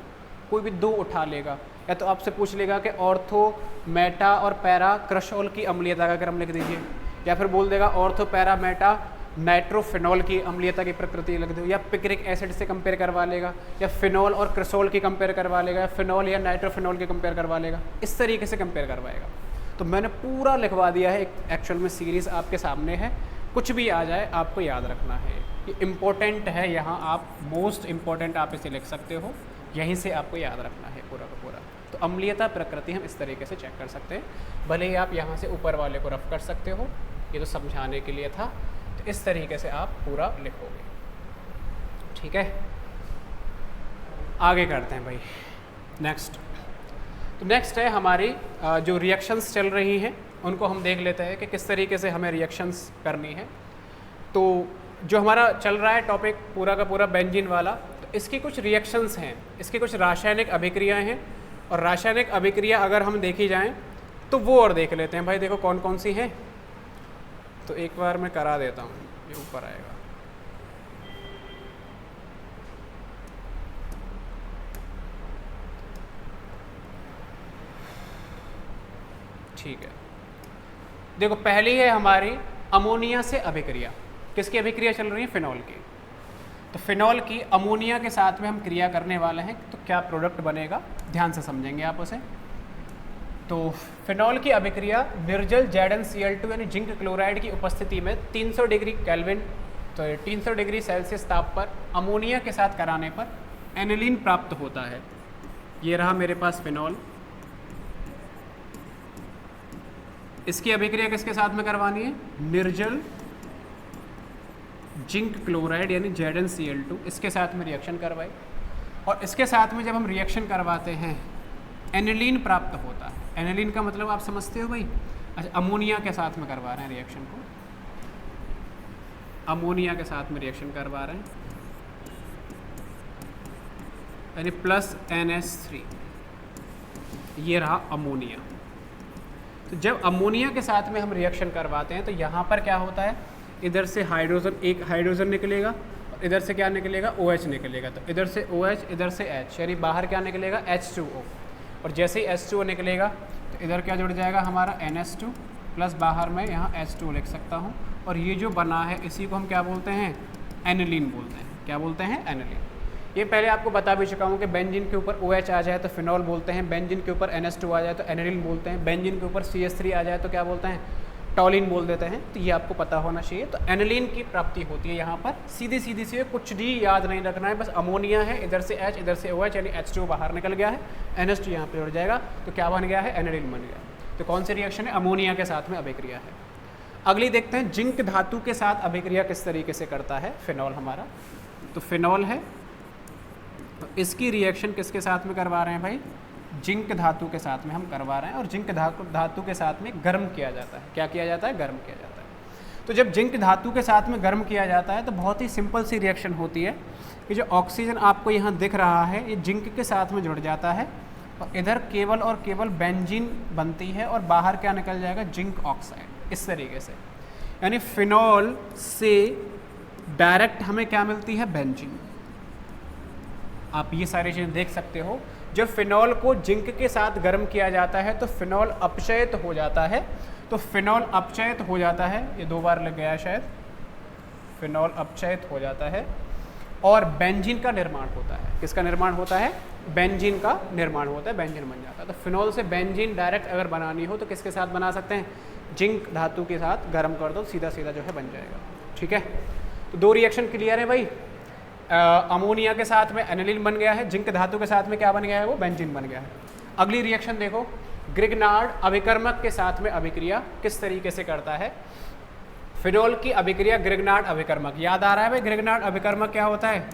कोई भी दो उठा लेगा, या तो आपसे पूछ लेगा कि ऑर्थो, मेटा और पैरा क्रसोल की अम्लीयता का क्रम लिख दीजिए, या फिर बोल देगा ऑर्थो, पैरा, मेटा, नाइट्रोफिनॉल की अम्लीयता की प्रकृति लिख दो, या पिक्रिक एसिड से कंपेयर करवा लेगा, या फिनॉल और क्रिसोल की कंपेयर करवा लेगा, या फिनॉल या नाइट्रोफिनॉल की कंपेयर करवा लेगा, इस तरीके से कंपेयर करवाएगा। तो मैंने पूरा लिखवा दिया है, एक एक्चुअल में सीरीज़ आपके सामने है, कुछ भी आ जाए आपको याद रखना है, ये इम्पोर्टेंट है, यहाँ आप मोस्ट इम्पोर्टेंट आप इसे लिख सकते हो, यहीं से आपको याद रखना है पूरा का पूरा। तो अम्लीयता प्रकृति हम इस तरीके से चेक कर सकते हैं, भले ही आप यहाँ से ऊपर वाले को रफ कर सकते हो, ये तो समझाने के लिए था, तो इस तरीके से आप पूरा लिखोगे, ठीक है। आगे करते हैं भाई, नेक्स्ट। तो नेक्स्ट है हमारी जो रिएक्शंस चल रही हैं उनको हम देख लेते हैं कि किस तरीके से हमें रिएक्शंस करनी है। तो जो हमारा चल रहा है टॉपिक पूरा का पूरा बेंजीन वाला, तो इसकी कुछ रिएक्शंस हैं, इसकी कुछ रासायनिक अभिक्रियाएं हैं, और रासायनिक अभिक्रिया अगर हम देखी जाएं तो वो और देख लेते हैं भाई, देखो कौन कौन सी हैं। तो एक बार मैं करा देता हूँ, ये ऊपर आएगा। ठीक है, देखो पहली है हमारी अमोनिया से अभिक्रिया। किसकी अभिक्रिया चल रही है? फिनॉल की। तो फिनॉल की अमोनिया के साथ में हम क्रिया करने वाले हैं, तो क्या प्रोडक्ट बनेगा, ध्यान से समझेंगे आप उसे। तो फिनॉल की अभिक्रिया निर्जल ZnCl2 यानी जिंक क्लोराइड की उपस्थिति में 300 डिग्री केल्विन, तो 300 डिग्री सेल्सियस ताप पर अमोनिया के साथ कराने पर एनिलीन प्राप्त होता है। ये रहा मेरे पास फिनॉल। इसकी अभिक्रिया किसके साथ में करवानी है? निर्जल जिंक क्लोराइड यानी ZnCl2, इसके साथ में रिएक्शन करवाई, और इसके साथ में जब हम रिएक्शन करवाते हैं एनिलीन प्राप्त होता है। एनिलीन का मतलब आप समझते हो भाई? अच्छा, अमोनिया के साथ में करवा रहे हैं रिएक्शन को, अमोनिया के साथ में रिएक्शन करवा रहे हैं, यानी प्लस NH3, ये रहा अमोनिया। तो जब अमोनिया के साथ में हम रिएक्शन करवाते हैं तो यहाँ पर क्या होता है, इधर से हाइड्रोजन, एक हाइड्रोजन निकलेगा, और इधर से क्या निकलेगा? OH निकलेगा। तो इधर से OH, इधर से H, यानी बाहर क्या निकलेगा? H2O। और जैसे ही H2O निकलेगा तो इधर क्या जुड़ जाएगा हमारा? NH2 प्लस बाहर में यहाँ H2O लिख सकता हूँ, और ये जो बना है इसी को हम क्या बोलते हैं? एनिलीन बोलते हैं। क्या बोलते हैं? एनिलीन। ये पहले आपको बता भी चुका हूँ कि बेंजीन के ऊपर OH आ जाए तो फिनॉल बोलते हैं, बेंजीन के ऊपर NH2 आ जाए तो एनिलीन बोलते हैं, बेंजीन के ऊपर CH3 आ जाए तो क्या बोलते हैं? टॉलिन बोल देते हैं। तो ये आपको पता होना चाहिए। तो एनिलीन की प्राप्ति होती है यहाँ पर, सीधी सीधी सी, कुछ भी याद नहीं रखना है, बस अमोनिया है, इधर से H, इधर से OH, यानी H2 बाहर निकल गया है, NH2 यहाँ पे जुड़ जाएगा, तो क्या बन गया है? एनिलीन बन गया। तो कौन सी रिएक्शन है? अमोनिया के साथ में अभिक्रिया है। अगली देखते हैं जिंक धातु के साथ अभिक्रिया किस तरीके से करता है फिनॉल हमारा। तो फिनॉल है, तो इसकी रिएक्शन किसके साथ में करवा रहे हैं भाई? जिंक धातु के साथ में हम करवा रहे हैं, और जिंक धातु के साथ में गर्म किया जाता है। क्या किया जाता है? गर्म किया जाता है। तो जब जिंक धातु के साथ में गर्म किया जाता है तो बहुत ही सिंपल सी रिएक्शन होती है कि जो ऑक्सीजन आपको यहाँ दिख रहा है ये जिंक के साथ में जुड़ जाता है, और इधर केवल और केवल बेंजीन बनती है, और बाहर क्या निकल जाएगा? Zinc oxide. इस तरीके से, यानी फिनॉल से डायरेक्ट हमें क्या मिलती है? बेंजीन। आप ये सारी चीज़ें देख सकते हो। जब फिनॉल को जिंक के साथ गर्म किया जाता है तो फिनॉल अपचयित हो जाता है। तो फिनॉल अपचयित हो जाता है, ये 2 बार लग गया शायद, फिनॉल अपचयित हो जाता है और बेंजीन का निर्माण होता है। किसका निर्माण होता है? बेंजीन का निर्माण होता है, बेंजीन बन जाता है। तो फिनॉल से बेंजीन डायरेक्ट अगर बनानी हो तो किसके साथ बना सकते हैं? जिंक धातु के साथ गर्म कर दो, सीधा सीधा जो है बन जाएगा। ठीक है, तो दो रिएक्शन क्लियर है भाई। अमोनिया के साथ में एनिलीन बन गया है, जिंक धातु के साथ में क्या बन गया है? वो बेंजीन बन गया है। अगली रिएक्शन देखो, ग्रिग्नार्ड अभिकर्मक के साथ में अभिक्रिया किस तरीके से करता है? फिनॉल की अभिक्रिया ग्रिग्नार्ड अभिकर्मक, याद आ रहा है भाई ग्रिग्नार्ड अभिकर्मक क्या होता है?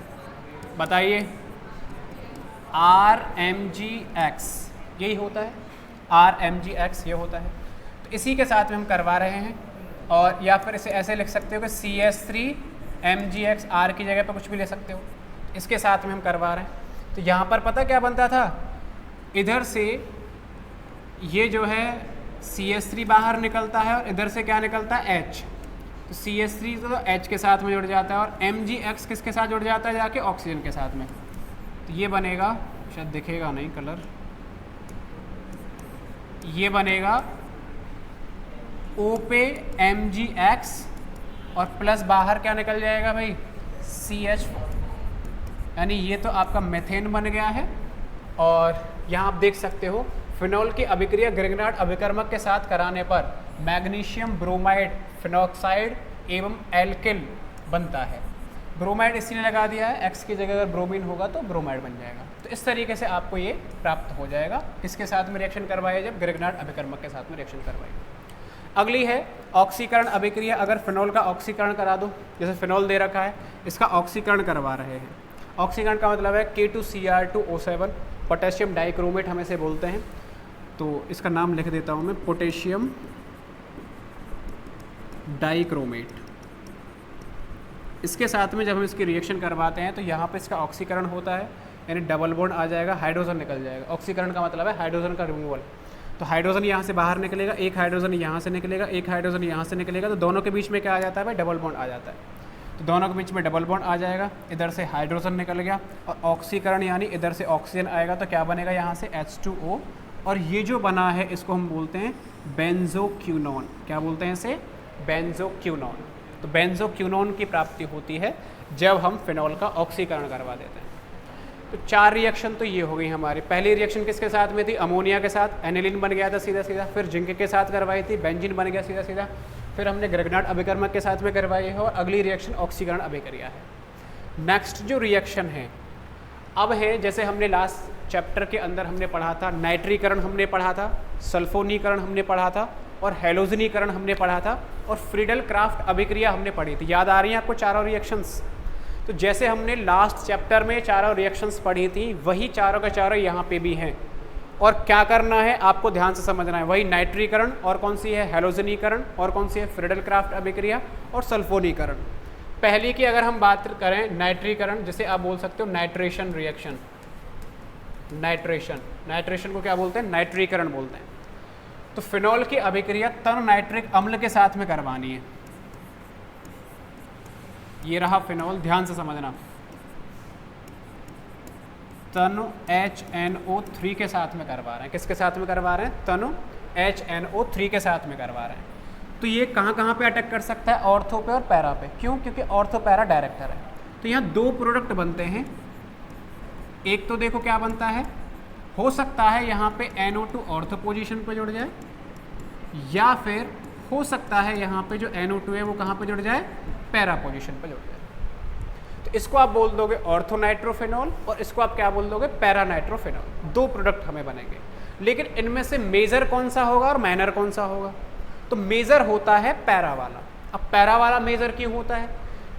बताइए। RMgX यही होता है, RMgX ये होता है। तो इसी के साथ में हम करवा रहे हैं, और या फिर इसे ऐसे लिख सकते हो कि CS3MgX, R की जगह पर कुछ भी ले सकते हो। इसके साथ में हम करवा रहे हैं। तो यहाँ पर पता क्या बनता था? इधर से ये जो है CS3 बाहर निकलता है और इधर से क्या निकलता है? H। तो CS3 तो H के साथ में जुड़ जाता है और MgX किसके साथ जुड़ जाता है? जाके ऑक्सीजन के साथ में। तो ये बनेगा, शायद दिखेगा नहीं कलर, ये बनेगा O पे MgX और प्लस बाहर क्या निकल जाएगा भाई? CH4, यानी ये तो आपका मेथेन बन गया है। और यहाँ आप देख सकते हो फिनॉल की अभिक्रिया ग्रिग्नार्ड अभिकर्मक के साथ कराने पर मैग्नीशियम ब्रोमाइड फिनॉक्साइड एवं एल्किल बनता है। ब्रोमाइड इसलिए लगा दिया है, X की जगह अगर ब्रोमीन होगा तो ब्रोमाइड बन जाएगा। तो इस तरीके से आपको ये प्राप्त हो जाएगा। किसके साथ में रिएक्शन करवाइए? जब ग्रिग्नार्ड अभिकर्मक के साथ में रिएक्शन करवाइए। अगली है ऑक्सीकरण अभिक्रिया। अगर फिनॉल का ऑक्सीकरण करा दो, जैसे फिनॉल दे रखा है, इसका ऑक्सीकरण करवा रहे हैं। ऑक्सीकरण का मतलब है K2Cr2O7, पोटेशियम डाइक्रोमेट हम इसे बोलते हैं। तो इसका नाम लिख देता हूँ मैं, पोटेशियम डाइक्रोमेट। इसके साथ में जब हम इसकी रिएक्शन करवाते हैं तो यहाँ पे इसका ऑक्सीकरण होता है, यानी डबल बॉन्ड आ जाएगा, हाइड्रोजन निकल जाएगा। ऑक्सीकरण का मतलब है हाइड्रोजन का रिमूवल। तो हाइड्रोजन यहाँ से बाहर निकलेगा, एक हाइड्रोजन यहाँ से निकलेगा, एक हाइड्रोजन यहाँ से निकलेगा, तो दोनों के बीच में क्या आ जाता है भाई? डबल बॉन्ड आ जाता है। तो दोनों के बीच में डबल बॉन्ड आ जाएगा, इधर से हाइड्रोजन निकल गया और ऑक्सीकरण यानी इधर से ऑक्सीजन आएगा, तो क्या बनेगा यहाँ से? H2O। और ये जो बना है इसको हम बोलते हैं बेंजोक्विनोन। क्या बोलते हैं इसे? बेंजोक्विनोन। तो बेंजोक्विनोन की प्राप्ति होती है जब हम फिनॉल का ऑक्सीकरण करवा देते हैं। तो चार रिएक्शन तो ये हो गई हमारी। पहली रिएक्शन किसके साथ में थी? अमोनिया के साथ, एनिलीन बन गया था सीधा सीधा। फिर जिंक के साथ करवाई थी, बेंजीन बन गया सीधा सीधा। फिर हमने ग्रिग्नार्ड अभिकर्मक के साथ में करवाई है और अगली रिएक्शन ऑक्सीकरण अभिक्रिया है। नेक्स्ट जो रिएक्शन है अब है, जैसे हमने लास्ट चैप्टर के अंदर हमने पढ़ा था, नाइट्रीकरण हमने पढ़ा था, सल्फोनीकरण हमने पढ़ा था और हैलोजनीकरण हमने पढ़ा था और फ्रीडल क्राफ्ट अभिक्रिया हमने पढ़ी थी। याद आ रही हैं आपको चारों रिएक्शंस? तो जैसे हमने लास्ट चैप्टर में चारों रिएक्शंस पढ़ी थी, वही चारों के चारों यहाँ पे भी हैं। और क्या करना है आपको ध्यान से समझना है, वही नाइट्रीकरण और कौन सी है? हैलोजनीकरण और कौन सी है? फ्रीडल क्राफ्ट अभिक्रिया और सल्फोनीकरण। पहली की अगर हम बात करें नाइट्रीकरण, जिसे आप बोल सकते हो नाइट्रेशन रिएक्शन। नाइट्रेशन को क्या बोलते हैं? नाइट्रीकरण बोलते हैं। तो फिनॉल की अभिक्रिया तन नाइट्रिक अम्ल के साथ में करवानी है। ये रहा फिनॉल, ध्यान से समझना। तनु HNO3 के साथ में करवा रहे हैं। किसके साथ में करवा रहे हैं? तनु HNO3 के साथ में करवा रहे हैं। तो ये कहाँ कहाँ पे अटैक कर सकता है? ऑर्थो पे और पैरा पे। क्यों? क्योंकि ऑर्थो पैरा डायरेक्टर है। तो यहाँ दो प्रोडक्ट बनते हैं। एक तो देखो क्या बनता है, हो सकता है यहाँ पे NO2 ऑर्थो पोजीशन पे जुड़ जाए, या फिर हो सकता है यहाँ पे जो NO2 है वो कहाँ पे जुड़ जाए? पैरा पोजीशन पे जुड़ जाए। तो इसको आप बोल दोगे ऑर्थो नाइट्रोफिनॉल और इसको आप क्या बोल दोगे? Para nitrophenol. दो प्रोडक्ट हमें बनेंगे, लेकिन इनमें से मेजर कौन सा होगा और माइनर कौन सा होगा? तो मेजर होता है पैरा वाला। अब पैरा वाला मेजर क्यों होता है?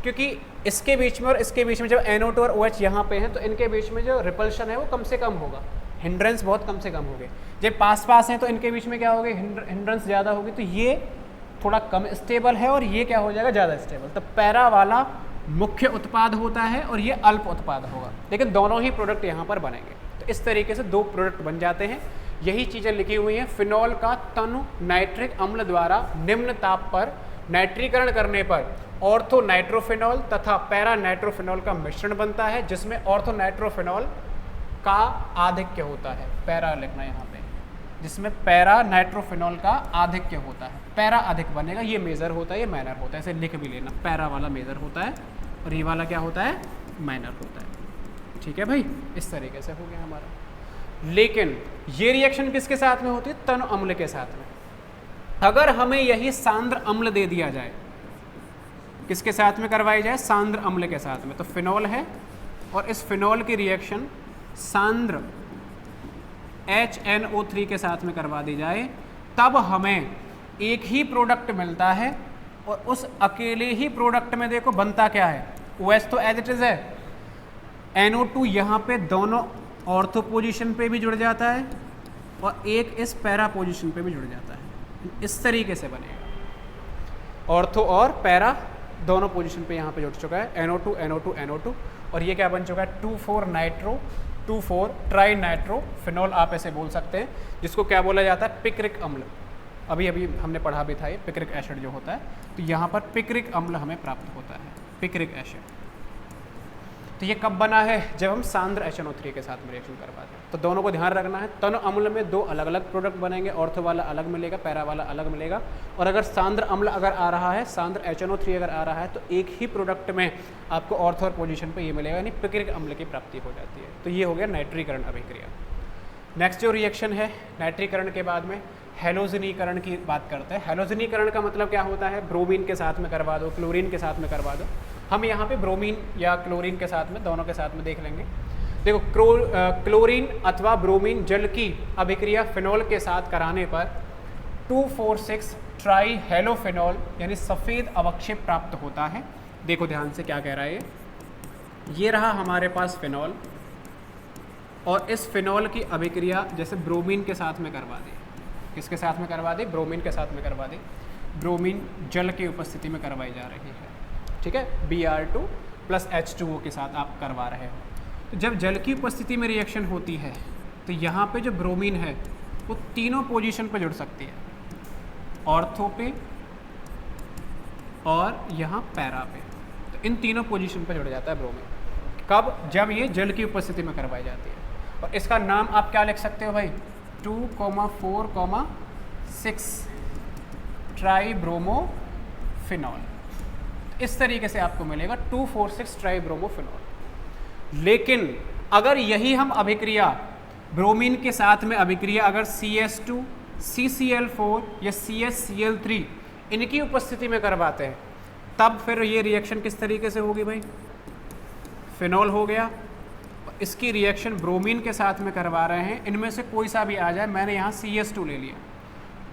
क्योंकि इसके बीच में और इसके बीच में जब NO2 और OH यहाँ पे हैं तो इनके बीच में जो रिपल्शन है वो कम से कम होगा, हिंड्रेंस बहुत कम से कम होगी। जब पास पास हैं तो इनके बीच में क्या होगी? हिंड्रेंस ज़्यादा होगी। तो ये थोड़ा कम स्टेबल है और ये क्या हो जाएगा? ज़्यादा स्टेबल। तो पैरा वाला मुख्य उत्पाद होता है और ये अल्प उत्पाद होगा, लेकिन दोनों ही प्रोडक्ट यहाँ पर बनेंगे। तो इस तरीके से दो प्रोडक्ट बन जाते हैं। यही चीज़ें लिखी हुई हैं। फिनॉल का तनु नाइट्रिक अम्ल द्वारा निम्न ताप पर नाइट्रीकरण करने पर ऑर्थो नाइट्रोफिनॉल तथा पैरा नाइट्रोफिनॉल का मिश्रण बनता है, जिसमें ऑर्थो नाइट्रोफिनॉल का आधिक्य होता है। पैरा लिखना यहाँ पे, जिसमें पैरा नाइट्रोफिनॉल का आधिक्य होता है, पैरा अधिक बनेगा, ये मेजर होता है, ये माइनर होता है, ऐसे लिख भी लेना, पैरा वाला मेजर होता है और ये वाला क्या होता है, माइनर होता है। ठीक है भाई, इस तरीके से हो गया हमारा। लेकिन ये रिएक्शन किसके साथ में होती है, तनु अम्ल के साथ में। अगर हमें यही सांद्र अम्ल दे दिया जाए, किसके साथ में करवाई जाए, सांद्र अम्ल के साथ में, तो फिनॉल है और इस फिनॉल की रिएक्शन सांद्र HNO3 के साथ में करवा दी जाए, तब हमें एक ही प्रोडक्ट मिलता है और उस अकेले ही प्रोडक्ट में देखो बनता क्या है, OH तो एज इट इज है, NO2 यहाँ पे दोनों ऑर्थो पोजीशन पे भी जुड़ जाता है और एक इस पैरा पोजीशन पे भी जुड़ जाता है। इस तरीके से बनेगा, ऑर्थो और पैरा दोनों पोजीशन पे यहाँ पे जुड़ चुका है, NO2 NO2 NO2 और ये क्या बन चुका है, 2,4 नाइट्रो 2,4 ट्राई नाइट्रो फिनॉल आप ऐसे बोल सकते हैं, जिसको क्या बोला जाता है, पिक्रिक अम्ल। अभी हमने पढ़ा भी था ये पिक्रिक एसिड जो होता है, तो यहाँ पर पिक्रिक अम्ल हमें प्राप्त होता है, पिक्रिक एसिड। तो ये कब बना है, जब हम सांद्र HNO3 के साथ में रिएक्शन करवाते हैं। तो दोनों को ध्यान रखना है, तनु अम्ल में दो अलग अलग प्रोडक्ट बनेंगे, ऑर्थो वाला अलग मिलेगा, पैरा वाला अलग मिलेगा। और अगर सांद्र अम्ल अगर आ रहा है, सांद्र HNO3 अगर आ रहा है, तो एक ही प्रोडक्ट में आपको ऑर्थो और पोजीशन पे ये मिलेगा, यानी पिक्रिक अम्ल की प्राप्ति हो जाती है। तो ये हो गया नाइट्रीकरण अभिक्रिया। नेक्स्ट जो रिएक्शन है नाइट्रीकरण के बाद में हेलोजनीकरण की बात करते हैं। हेलोजनीकरण का मतलब क्या होता है, ब्रोमीन के साथ में करवा दो, क्लोरीन के साथ में करवा दो। हम यहाँ पे ब्रोमीन या क्लोरीन के साथ में, दोनों के साथ में देख लेंगे। देखो क्लोरीन अथवा ब्रोमीन जल की अभिक्रिया फिनॉल के साथ कराने पर 2,4,6 ट्राई हेलोफिनॉल यानी सफ़ेद अवक्षेप प्राप्त होता है। देखो ध्यान से क्या कह रहा है, ये रहा हमारे पास फिनॉल और इस फिनॉल की अभिक्रिया जैसे ब्रोमीन के साथ में करवा दी, किसके साथ में करवा दी, ब्रोमीन के साथ में करवा दी। ब्रोमीन जल की उपस्थिति में करवाई जा रही है, ठीक है, Br2 + H2O के साथ आप करवा रहे हो। तो जब जल की उपस्थिति में रिएक्शन होती है तो यहाँ पे जो ब्रोमीन है वो तीनों पोजीशन पे जुड़ सकती है, ऑर्थो पे और यहाँ पैरा पे। तो इन तीनों पोजीशन पे जुड़ जाता है ब्रोमीन। कब, जब ये जल की उपस्थिति में करवाई जाती है। और इसका नाम आप क्या लिख सकते हो भाई, 2,4,6 ट्राईब्रोमोफिनॉल। इस तरीके से आपको मिलेगा 2,4,6 ट्राईब्रोमोफिनॉल। लेकिन अगर यही हम अभिक्रिया ब्रोमीन के साथ में अभिक्रिया अगर CS2 CCl4 या CSCl3 इनकी उपस्थिति में करवाते हैं, तब फिर ये रिएक्शन किस तरीके से होगी भाई, फिनॉल हो गया। इसकी रिएक्शन ब्रोमीन के साथ में करवा रहे हैं, इनमें से कोई सा भी आ जाए, मैंने यहाँ CS2 ले लिया,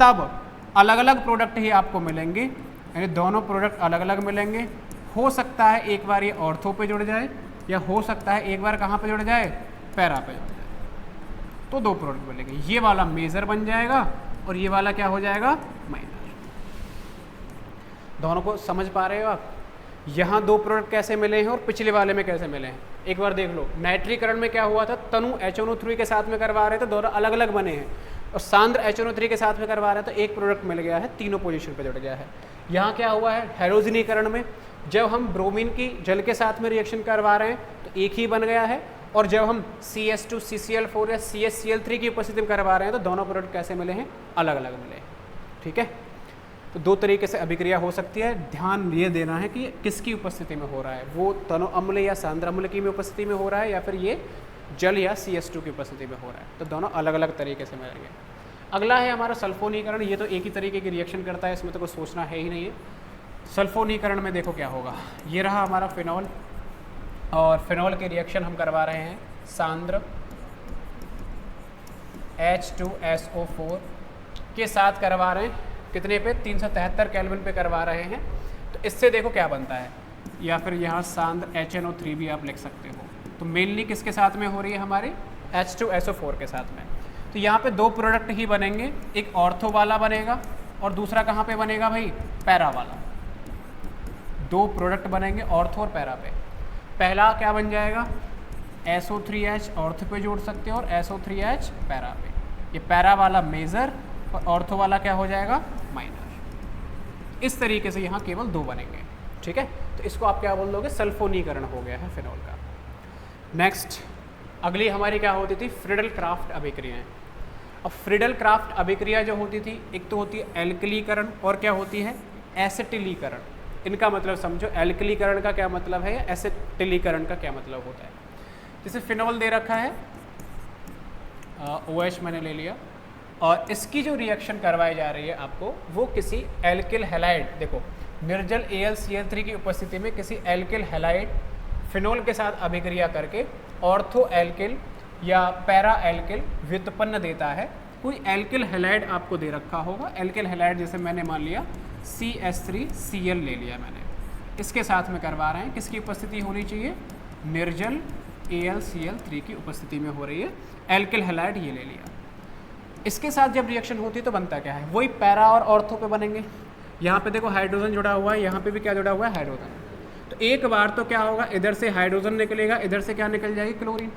तब अलग अलग प्रोडक्ट ही आपको मिलेंगे, यानी दोनों प्रोडक्ट अलग अलग मिलेंगे। हो सकता है एक बार ये ऑर्थो पे जुड़ जाए या हो सकता है एक बार कहाँ पे जुड़ जाए, पैरा पे जुड़ जाए, तो दो प्रोडक्ट मिलेंगे। ये वाला मेजर बन जाएगा और ये वाला क्या हो जाएगा, माइनर। दोनों को समझ पा रहे हो आप, यहाँ दो प्रोडक्ट कैसे मिले हैं और पिछले वाले में कैसे मिले हैं, एक बार देख लो। नाइट्रीकरण में क्या हुआ था, तनु HNO3 के साथ में करवा रहे थे, दोनों अलग अलग बने हैं, और सांद्र HNO3 के साथ में करवा रहे हैं तो एक प्रोडक्ट मिल गया है, तीनों पोजीशन पे जुड़ गया है। यहाँ क्या हुआ है, हेलोजनीकरण में जब हम ब्रोमीन की जल के साथ में रिएक्शन करवा रहे हैं तो एक ही बन गया है, और जब हम CS2 CCl4 या CSCl3 की उपस्थिति में करवा रहे हैं तो दोनों प्रोडक्ट कैसे मिले हैं, अलग अलग मिले हैं। ठीक है, तो दो तरीके से अभिक्रिया हो सकती है। ध्यान ये देना है कि किसकी उपस्थिति में हो रहा है, वो तनु अम्ल या सांद्र अम्ल की उपस्थिति में हो रहा है या फिर ये जल या CS2 की उपस्थिति में हो रहा है, तो दोनों अलग अलग तरीके से मिलेंगे। अगला है हमारा सल्फोनीकरण। ये तो एक ही तरीके की रिएक्शन करता है, इसमें तो कुछ सोचना है ही नहीं है। सल्फोनीकरण में देखो क्या होगा, ये रहा हमारा फिनॉल और फिनॉल के रिएक्शन हम करवा रहे हैं सांद्र H2SO4 के साथ करवा रहे हैं, कितने पे, 373 केल्विन पे करवा रहे हैं। तो इससे देखो क्या बनता है, या फिर यहाँ सांद्र HNO3 भी आप लिख सकते हो। तो मेनली किसके साथ में हो रही है, हमारे H2SO4 के साथ में। तो यहाँ पे दो प्रोडक्ट ही बनेंगे, एक ऑर्थो वाला बनेगा और दूसरा कहाँ पे बनेगा भाई, पैरा वाला। दो प्रोडक्ट बनेंगे ऑर्थो और पैरा पे। पहला क्या बन जाएगा, SO3H ऑर्थो पे जोड़ सकते हो और SO3H पैरा पे। ये पैरा वाला मेजर और ऑर्थो वाला क्या हो जाएगा, माइनर। इस तरीके से यहाँ केवल दो बनेंगे। ठीक है, तो इसको आप क्या बोल दोगे, सल्फोनीकरण हो गया है फिनॉल का। नेक्स्ट अगली हमारी क्या होती थी, फ्रिडल क्राफ्ट अभिक्रियाएं। अब फ्रीडल क्राफ्ट अभिक्रिया जो होती थी, एक तो होती है एल्कलीकरण और क्या होती है एसिटिलीकरण। इनका मतलब समझो, एल्कलीकरण का क्या मतलब है या एसिटिलीकरण का क्या मतलब होता है। जैसे फिनॉल दे रखा है, OH मैंने ले लिया, और इसकी जो रिएक्शन करवाई जा रही है आपको वो किसी एल्किल हैलाइड, देखो निर्जल AlCl3 की उपस्थिति में किसी एल्किल हैलाइड फिनॉल के साथ अभिक्रिया करके ऑर्थो एल्किल या पैरा एल्किल व्युत्पन्न देता है। कोई एल्किल हैलाइड आपको दे रखा होगा, एल्किल हैलाइड जैसे मैंने मान लिया CH3Cl ले लिया मैंने, इसके साथ में करवा रहे हैं, किसकी उपस्थिति होनी चाहिए, निर्जल AlCl3 की उपस्थिति में हो रही है, एल्किल हैलाइड ये ले लिया। इसके साथ जब रिएक्शन होती है तो बनता क्या है, वही पैरा और ऑर्थो पे बनेंगे। यहाँ पे देखो हाइड्रोजन जुड़ा हुआ है, यहाँ पे भी क्या जुड़ा हुआ है, हाइड्रोजन। तो एक बार तो क्या होगा, इधर से हाइड्रोजन निकलेगा, इधर से क्या निकल जाएगी, क्लोरीन।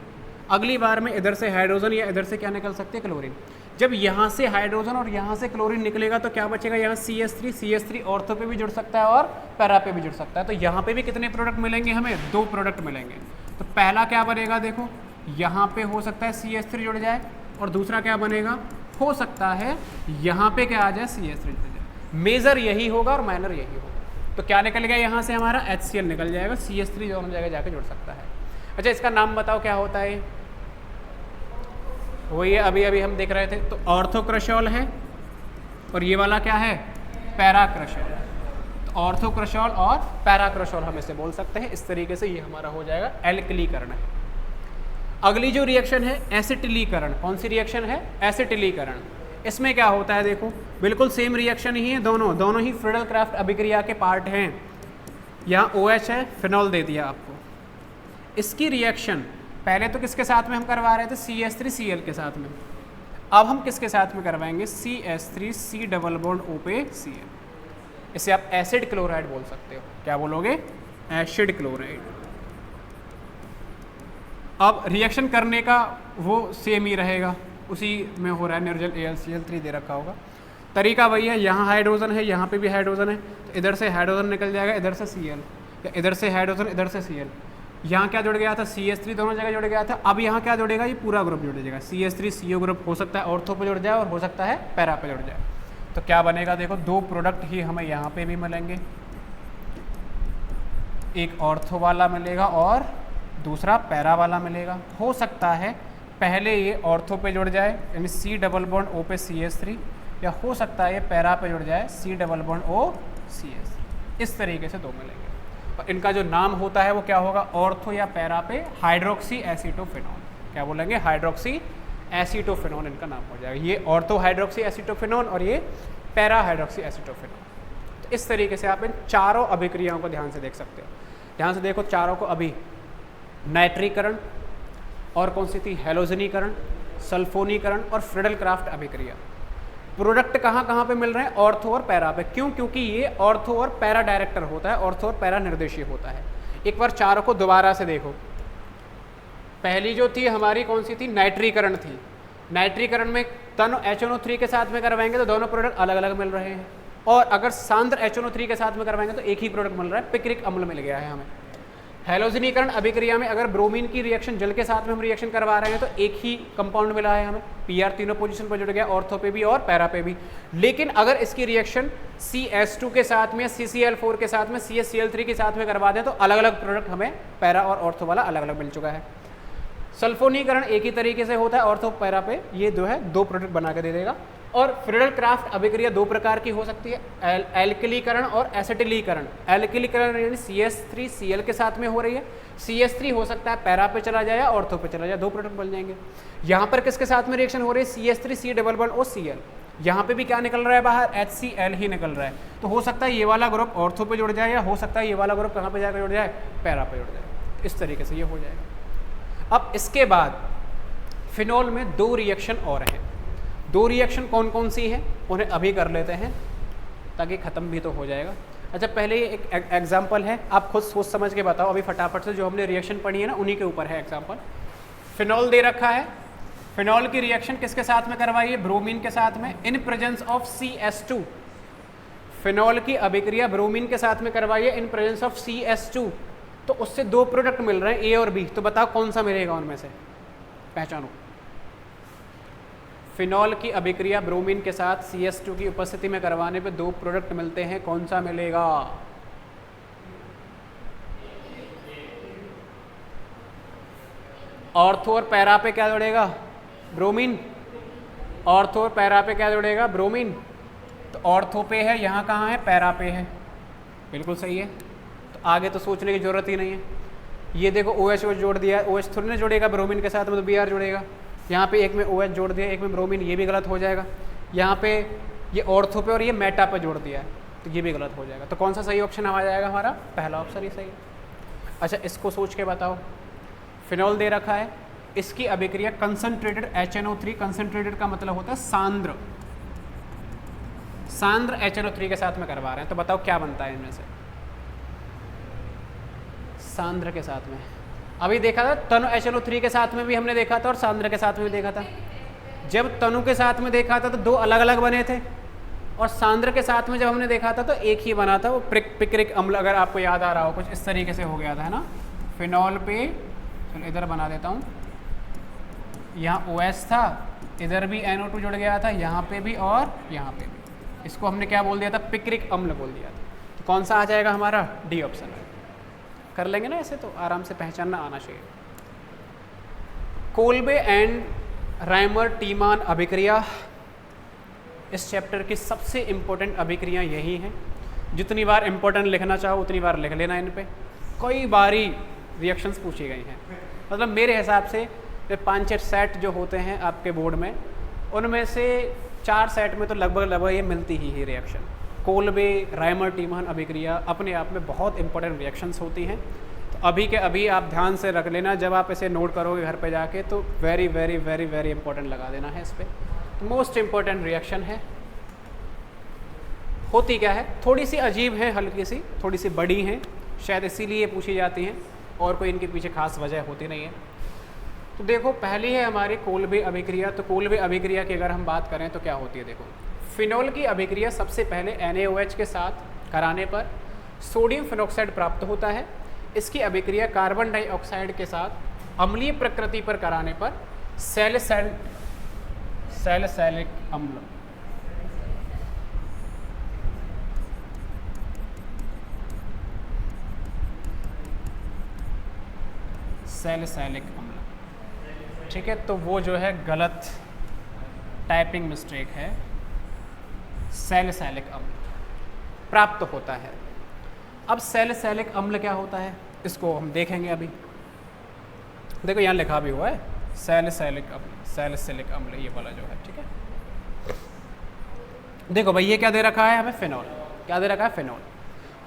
अगली बार में इधर से हाइड्रोजन या इधर से क्या निकल सकते हैं, क्लोरीन। जब यहाँ से हाइड्रोजन और यहाँ से क्लोरीन निकलेगा तो क्या बचेगा, यहाँ CH3 ऑर्थो पे भी जुड़ सकता है और पैरा पे भी जुड़ सकता है। तो यहाँ पे भी कितने प्रोडक्ट मिलेंगे, हमें 2 प्रोडक्ट मिलेंगे। तो पहला क्या बनेगा, देखो यहाँ पे हो सकता है CH3 जुड़ जाए, और दूसरा क्या बनेगा, हो सकता है यहाँ पे क्या आ जाए, CH3 जुड़ जाए। मेजर यही होगा और माइनर यही होगा। तो क्या निकल गया, यहाँ से हमारा HCl निकल जाएगा, CH3 दोनों जगह जाके जुड़ सकता है। अच्छा, इसका नाम बताओ क्या होता है, वही है अभी अभी हम देख रहे थे। तो ऑर्थोक्रशॉल है, और ये वाला क्या है, पैराक्रशॉल। तो ऑर्थोक्रशॉल और पैराक्रशॉल हम इसे बोल सकते हैं। इस तरीके से ये हमारा हो जाएगा एल्कलीकरण है। अगली जो रिएक्शन है एसिटिलीकरण, कौन सी रिएक्शन है, एसिटिलीकरण। इसमें क्या होता है, देखो बिल्कुल सेम रिएक्शन ही है, दोनों ही फ्रीडल क्राफ्ट अभिक्रिया के पार्ट हैं। यहाँ OH है, फिनॉल दे दिया आपको। इसकी रिएक्शन पहले तो किसके साथ में हम करवा रहे थे, CH3Cl के साथ में। अब हम किसके साथ में करवाएंगे, CH3C डबल बॉन्ड O पे Cl। इसे आप एसिड क्लोराइड बोल सकते हो। क्या बोलोगे, एसिड क्लोराइड। अब रिएक्शन करने का वो सेम ही रहेगा, उसी में हो रहा है, निर्जल AlCl3 दे रखा होगा। तरीका वही है, यहाँ हाइड्रोजन है, यहाँ पे भी हाइड्रोजन है, तो इधर से हाइड्रोजन निकल जाएगा, इधर से Cl, या इधर से हाइड्रोजन, इधर से Cl। यहाँ क्या जुड़ गया था, CH3 दोनों जगह जुड़ गया था। अब यहाँ क्या जुड़ेगा, ये पूरा ग्रुप जुड़ जाएगा। CH3CO ग्रुप हो सकता है ऑर्थो पे जुड़ जाए और हो सकता है पैरा पे जुड़ जाए। तो क्या बनेगा, देखो 2 प्रोडक्ट ही हमें यहाँ पे भी मिलेंगे, एक ऑर्थो वाला मिलेगा और दूसरा पैरा वाला मिलेगा। हो सकता है पहले ये ऑर्थो पे जुड़ जाए, यानी C डबल बॉन्ड O पे CH3, या हो सकता है ये पैरा पे जुड़ जाए, C double bond O CH3। इस तरीके से 2 मिलेंगे। और इनका जो नाम होता है वो क्या होगा, ऑर्थो या पैरा पे हाइड्रोक्सी एसीटोफिनॉल। क्या बोलेंगे, हाइड्रोक्सी एसीटोफिनॉल इनका नाम हो जाएगा। ये ऑर्थो हाइड्रोक्सी एसीटोफिनॉल और ये पैरा हाइड्रोक्सी एसीटोफिनॉल। तो इस तरीके से आप इन चारों अभिक्रियाओं को ध्यान से देख सकते हो। ध्यान से देखो चारों को, अभी नाइट्रीकरण और कौन सी थी, हेलोजनीकरण, सल्फोनीकरण और फ्रीडल क्राफ्ट अभिक्रिया। प्रोडक्ट कहाँ कहाँ पे मिल रहे हैं, ऑर्थो और पैरा पे। क्यों, क्योंकि ये ऑर्थो और पैरा डायरेक्टर होता है, ऑर्थो और पैरा निर्देशीय होता है। एक बार चारों को दोबारा से देखो। पहली जो थी हमारी कौन सी थी, नाइट्रीकरण थी। नाइट्रीकरण में दोनों HNO3 के साथ में करवाएंगे तो दोनों प्रोडक्ट अलग अलग मिल रहे हैं, और अगर सांद्र HNO3 के साथ में करवाएंगे तो एक ही प्रोडक्ट मिल रहा है, पिक्रिक अम्ल मिल गया है हमें। हेलोजनीकरण अभिक्रिया में अगर ब्रोमीन की रिएक्शन जल के साथ में हम रिएक्शन करवा रहे हैं तो एक ही कंपाउंड मिला है हमें, PR तीनों पोजीशन पर जुड़ गया, ऑर्थो पे भी और पैरा पे भी। लेकिन अगर इसकी रिएक्शन CS2 के साथ में, CCl4 के साथ में, CHCl3 के साथ में करवा दें तो अलग अलग प्रोडक्ट हमें पैरा और ऑर्थो वाला अलग अलग मिल चुका है। सल्फोनीकरण एक ही तरीके से होता है, ऑर्थो पैरा पे ये 2 प्रोडक्ट बना के दे देगा। और फ्रीडल क्राफ्ट अभिक्रिया 2 प्रकार की हो सकती है, एल्किलीकरण और एसिटिलीकरण। एल्किलीकरण यानी CH3Cl के साथ में हो रही है, CH3 हो सकता है पैरा पे चला जाए या ऑर्थो पे चला जाए, 2 प्रोडक्ट बन जाएंगे। यहाँ पर किसके साथ में रिएक्शन हो रही है, CH3C double bond O Cl। यहाँ पे भी क्या निकल रहा है बाहर, HCl ही निकल रहा है। तो हो सकता है ये वाला ग्रुप ऑर्थो पे जुड़ जाए, या हो सकता है ये वाला ग्रुप कहाँ पे जाकर जुड़ जाए, पैरा पे जुड़ जाए। इस तरीके से ये हो जाएगा। अब इसके बाद फिनॉल में 2 रिएक्शन और हैं। 2 रिएक्शन कौन कौन सी हैं उन्हें अभी कर लेते हैं ताकि ख़त्म भी तो हो जाएगा। अच्छा, पहले ये एक एग्जाम्पल है, आप खुद सोच समझ के बताओ अभी फटाफट से, जो हमने रिएक्शन पढ़ी है ना उन्हीं के ऊपर है एग्जाम्पल। फिनॉल दे रखा है, फिनॉल की रिएक्शन किसके साथ में करवाई है, ब्रोमीन के साथ में, in presence of CS2। Phenol की अभिक्रिया ब्रोमीन के साथ में करवाई है इन प्रेजेंस ऑफ CS2। तो उससे 2 प्रोडक्ट मिल रहे हैं, A और B। तो बताओ कौन सा मिलेगा उनमें से, पहचानो। फिनॉल की अभिक्रिया ब्रोमीन के साथ CH2 की उपस्थिति में करवाने पे 2 प्रोडक्ट मिलते हैं, कौन सा मिलेगा? ऑर्थो और पैरा पे क्या जुड़ेगा? ब्रोमीन। ऑर्थो और पैरा पे क्या जुड़ेगा? ब्रोमीन। तो ऑर्थो पे है, यहाँ कहाँ है? पैरा पे है। बिल्कुल सही है। तो आगे तो सोचने की जरूरत ही नहीं है। ये देखो OH जोड़ दिया, OH थोड़ी ना जुड़ेगा ब्रोमीन के साथ, मतलब Br जुड़ेगा। यहाँ पे एक में OH जोड़ दिया, एक में ब्रोमीन, ये भी गलत हो जाएगा। यहाँ पे ये ऑर्थो पे और ये मेटा पे जोड़ दिया है, तो ये भी गलत हो जाएगा। तो कौन सा सही ऑप्शन आ जाएगा हमारा? पहला ऑप्शन ही सही है। अच्छा, इसको सोच के बताओ, फिनॉल दे रखा है, इसकी अभिक्रिया कंसंट्रेटेड HNO3, कंसंट्रेटेड का मतलब होता है सांद्र, सांद्र HNO3 के साथ में करवा रहे हैं, तो बताओ क्या बनता है इनमें से? सांद्र के साथ में अभी देखा था, तनु HNO3 के साथ में भी हमने देखा था और सांद्र के साथ में भी देखा था। जब तनु के साथ में देखा था तो 2 अलग अलग बने थे, और सांद्र के साथ में जब हमने देखा था तो एक ही बना था, वो पिक्रिक अम्ल, अगर आपको याद आ रहा हो, कुछ इस तरीके से हो गया था, है ना। फिनॉल पे, चलो इधर बना देता हूँ, यहाँ OH था, इधर भी NO2 जुड़ गया था, यहाँ पे भी और यहाँ पे भी। इसको हमने क्या बोल दिया था? पिक्रिक अम्ल बोल दिया था। तो कौन सा आ जाएगा हमारा? डी ऑप्शन है। कर लेंगे ना ऐसे, तो आराम से पहचानना आना चाहिए। कोल्बे एंड राइमर टीमान अभिक्रिया, इस चैप्टर की सबसे इंपॉर्टेंट अभिक्रिया यही हैं। जितनी बार इंपॉर्टेंट लिखना चाहो उतनी बार लिख लेना इन पे। कई बारी रिएक्शंस पूछी गई हैं, मतलब मेरे हिसाब से 5-6 सेट जो होते हैं आपके बोर्ड में, उनमें से 4 सेट में तो लगभग ये मिलती ही रिएक्शन। कोल्बे राइमर टीमान अभिक्रिया अपने आप में बहुत इंपॉर्टेंट रिएक्शंस होती हैं। तो अभी के अभी आप ध्यान से रख लेना, जब आप इसे नोट करोगे घर पे जाके, तो very very very very important लगा देना है इस पर। मोस्ट इंपॉर्टेंट रिएक्शन है। होती क्या है? थोड़ी सी अजीब है, हल्की सी, थोड़ी सी बड़ी हैं, शायद इसीलिए पूछी जाती हैं, और कोई इनके पीछे खास वजह होती नहीं है। तो देखो, पहली है हमारी कोल्बे अभिक्रिया। तो कोल्बे अभिक्रिया की अगर हम बात करें तो क्या होती है? देखो, फिनॉल की अभिक्रिया सबसे पहले NaOH के साथ कराने पर सोडियम फिनॉक्साइड प्राप्त होता है। इसकी अभिक्रिया कार्बन डाइऑक्साइड के साथ अम्लीय प्रकृति पर कराने पर सैलिसिलिक अम्ल, सैलिसिलिक अम्ल, ठीक है। तो वो जो है गलत टाइपिंग मिस्टेक है, सैलिसिलिक अम्ल प्राप्त होता है। अब सैलिसिलिक अम्ल क्या होता है, इसको हम देखेंगे अभी। देखो यहाँ लिखा भी हुआ है सैलिसिलिक अम्ल, सैलिसिलिक अम्ल ये वाला जो है, ठीक है। देखो भाई, ये क्या दे रखा है हमें? फिनॉल। क्या दे रखा है? फिनॉल।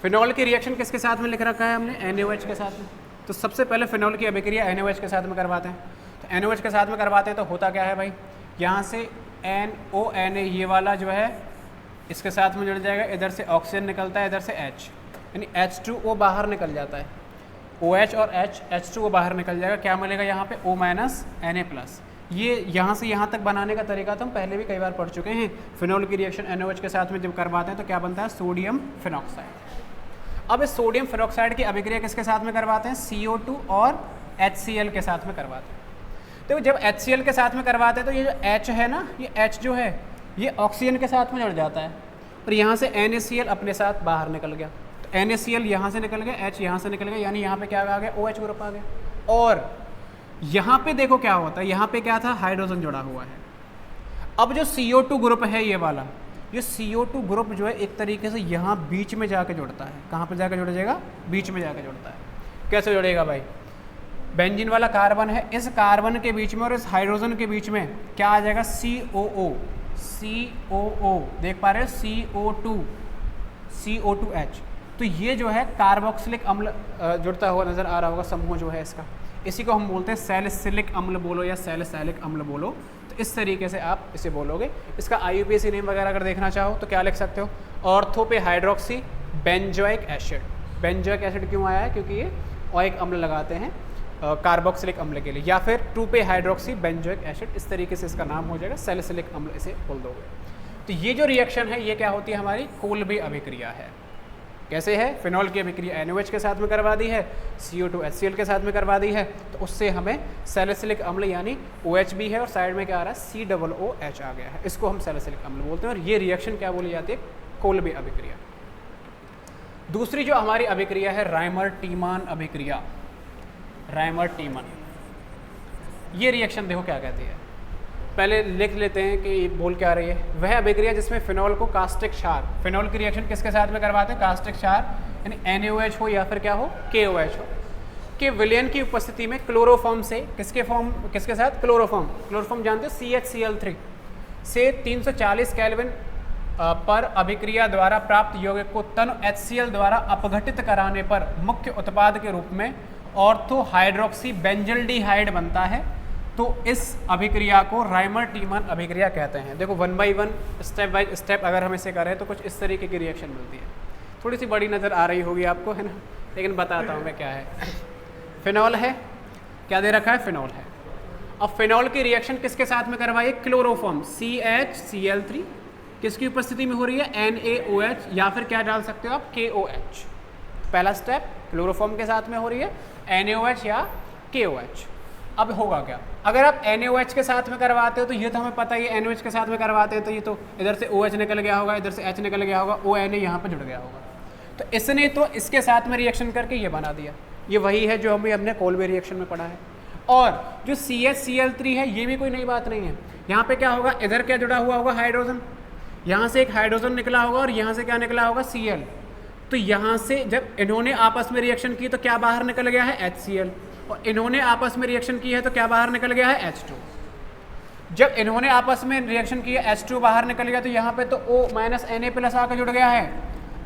फिनॉल की रिएक्शन किसके साथ में लिख रखा है हमने? NaOH के साथ में। तो सबसे पहले फिनॉल की अभिक्रिया NaOH के साथ में करवाते हैं। तो NaOH के साथ में करवाते हैं तो होता क्या है भाई, यहाँ से NO ये वाला जो है इसके साथ में जुड़ जाएगा, इधर से ऑक्सीजन निकलता है, इधर से H, यानी H2O बाहर निकल जाता है। OH और H2O बाहर निकल जाएगा, क्या मिलेगा यहाँ पे? O- Na+। ये यहाँ से यहाँ तक बनाने का तरीका तो हम पहले भी कई बार पढ़ चुके हैं। फिनॉल की रिएक्शन NaOH के साथ में जब करवाते हैं तो क्या बनता है? Sodium phenoxide. अब इस सोडियम फिनॉक्साइड की अभिक्रिया किसके साथ में करवाते हैं? CO2 और HCl के साथ में करवाते हैं। तो जब HCl के साथ में करवाते हैं तो ये जो H है ना, ये H जो है ये ऑक्सीजन के साथ में जुड़ जाता है, और यहाँ से NaCl अपने साथ बाहर निकल गया। तो NaCl यहाँ से निकल गया, H यहाँ से निकल गया, यानी यहाँ पे क्या आ गया? OH ग्रुप आ गया। और यहाँ पे देखो क्या होता है, यहाँ पे क्या था? हाइड्रोजन जुड़ा हुआ है। अब जो CO2 ग्रुप है ये वाला, ये CO2 ग्रुप जो है एक तरीके से यहाँ बीच में जाके जुड़ता है। कहाँ पे जाके जुड़ जाएगा? बीच में जाके जुड़ता है। कैसे जुड़ेगा भाई? बेंजीन वाला कार्बन है, इस कार्बन के बीच में और इस हाइड्रोजन के बीच में क्या आ जाएगा? COO, देख पा रहे हो? CO2H। तो ये जो है कार्बोक्सिलिक अम्ल जुड़ता हुआ नजर आ रहा होगा, समूह जो है इसका, इसी को हम बोलते हैं सैलिसिलिक अम्ल बोलो या सैलिसिलिक अम्ल बोलो। तो इस तरीके से आप इसे बोलोगे। इसका IUPAC नेम वगैरह अगर देखना चाहो तो क्या लिख सकते हो? ऑर्थो पे hydroxy benzoic acid. Benzoic acid क्यों आया है? क्योंकि ये ओइक अम्ल लगाते हैं कार्बोक्सिलिक अम्ल के लिए, या फिर 2 पे हाइड्रोक्सी बेंजोइक एसिड, इस तरीके से इसका नाम हो जाएगा, सैलिसिलिक अम्ल इसे बोल दोगे। तो ये जो रिएक्शन है ये क्या होती है? हमारी कोल्बे अभिक्रिया है। कैसे है, फिनॉल की अभिक्रिया NaOH के साथ में करवा दी है, CO2 HCl के साथ में करवा दी है, तो उससे हमें सैलिसिलिक अम्ल यानी OH भी है और साइड में क्या आ रहा है COOH आ गया है, इसको हम सैलिसिलिक अम्ल बोलते हैं। और ये रिएक्शन क्या बोली जाती है, कोल्बे अभिक्रिया। दूसरी जो हमारी अभिक्रिया है राइमर टीमान अभिक्रिया, राइमर टीमान। ये रिएक्शन देखो क्या कहती है, पहले लिख लेते हैं कि बोल क्या रही है। वह अभिक्रिया जिसमें फिनॉल को कास्टिक क्षार, फिनॉल की रिएक्शन किसके साथ में करवाते हैं, कास्टिक क्षार यानी NaOH हो या फिर क्या हो KOH हो, के विलयन की उपस्थिति में क्लोरोफॉर्म से किसके साथ, क्लोरोफॉर्म जानते हो CHCl3 से 340 केल्विन पर अभिक्रिया द्वारा प्राप्त यौगिक को तनु HCl द्वारा अपघटित कराने पर मुख्य उत्पाद के रूप में ऑर्थो हाइड्रोक्सी बेंजल्डिहाइड बनता है। तो इस अभिक्रिया को राइमर टीमान अभिक्रिया कहते हैं। देखो 1 बाई 1 स्टेप बाय स्टेप अगर हम इसे करें तो कुछ इस तरीके की रिएक्शन मिलती है। थोड़ी सी बड़ी नज़र आ रही होगी आपको, है ना, लेकिन बताता हूँ मैं क्या है। फिनॉल है, क्या दे रखा है, फिनॉल है। अब फिनॉल की रिएक्शन किसके साथ में करवाइए, क्लोरोफॉर्म CHCl3 किसकी उपस्थिति में हो रही है, NaOH या फिर क्या डाल सकते हो आप KOH। पहला स्टेप क्लोरोफॉर्म के साथ में हो रही है NaOH या KOH। अब होगा क्या, अगर आप NaOH के साथ में करवाते हो तो ये तो हमें पता ही है, NaOH के साथ में करवाते हैं तो ये तो इधर से OH निकल गया होगा, इधर से H निकल गया होगा, ONA यहाँ पे जुड़ गया होगा। तो इसने तो इसके साथ में रिएक्शन करके ये बना दिया, ये वही है जो हमें हमने कोल्बे रिएक्शन में पढ़ा है। और जो CHCl3 है ये भी कोई नई बात नहीं है। यहाँ पे क्या होगा, इधर क्या जुड़ा हुआ होगा, हाइड्रोजन, यहाँ से एक हाइड्रोजन निकला होगा और यहाँ से क्या निकला होगा, Cl। तो यहाँ से जब इन्होंने आपस में रिएक्शन की तो क्या बाहर निकल गया है, HCl, और इन्होंने आपस में रिएक्शन की है तो क्या बाहर निकल गया है, H2। जब इन्होंने आपस में रिएक्शन की है, H2 बाहर निकल गया तो यहाँ पे तो O माइनस Na+ आकर जुड़ गया है,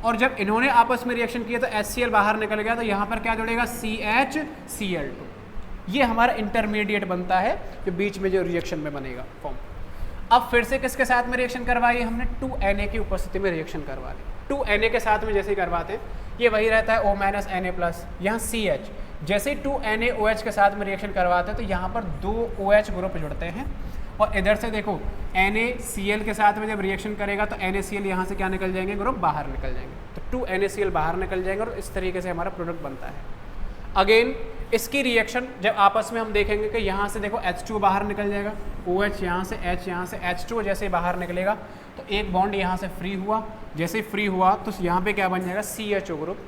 और जब इन्होंने आपस में रिएक्शन किया तो HCl बाहर निकल गया तो यहाँ पर क्या जुड़ेगा, CHCl2। ये हमारा इंटरमीडिएट बनता है जो बीच में जो रिएक्शन में बनेगा फॉर्म। अब फिर से किसके साथ में रिएक्शन करवाई, हमने 2Na की उपस्थिति में रिएक्शन करवा ली। 2Na के साथ में जैसे ही करवाते हैं ये वही रहता है O माइनस Na+, यहाँ CH। जैसे ही 2NaOH के साथ में रिएक्शन करवाते हैं तो यहाँ पर 2 OH ग्रुप जुड़ते हैं, और इधर से देखो NaCl के साथ में जब रिएक्शन करेगा तो NaCl यहाँ से क्या निकल जाएंगे, ग्रुप बाहर निकल जाएंगे, तो 2NaCl बाहर निकल जाएंगे और इस तरीके से हमारा प्रोडक्ट बनता है। अगेन इसकी रिएक्शन जब आपस में हम देखेंगे कि यहाँ से देखो H2 बाहर निकल जाएगा, OH यहाँ से H, यहाँ से H2 जैसे बाहर निकलेगा तो एक बॉन्ड यहाँ से फ्री हुआ, जैसे फ्री हुआ तो यहाँ पे क्या बन जाएगा, CHO ग्रुप,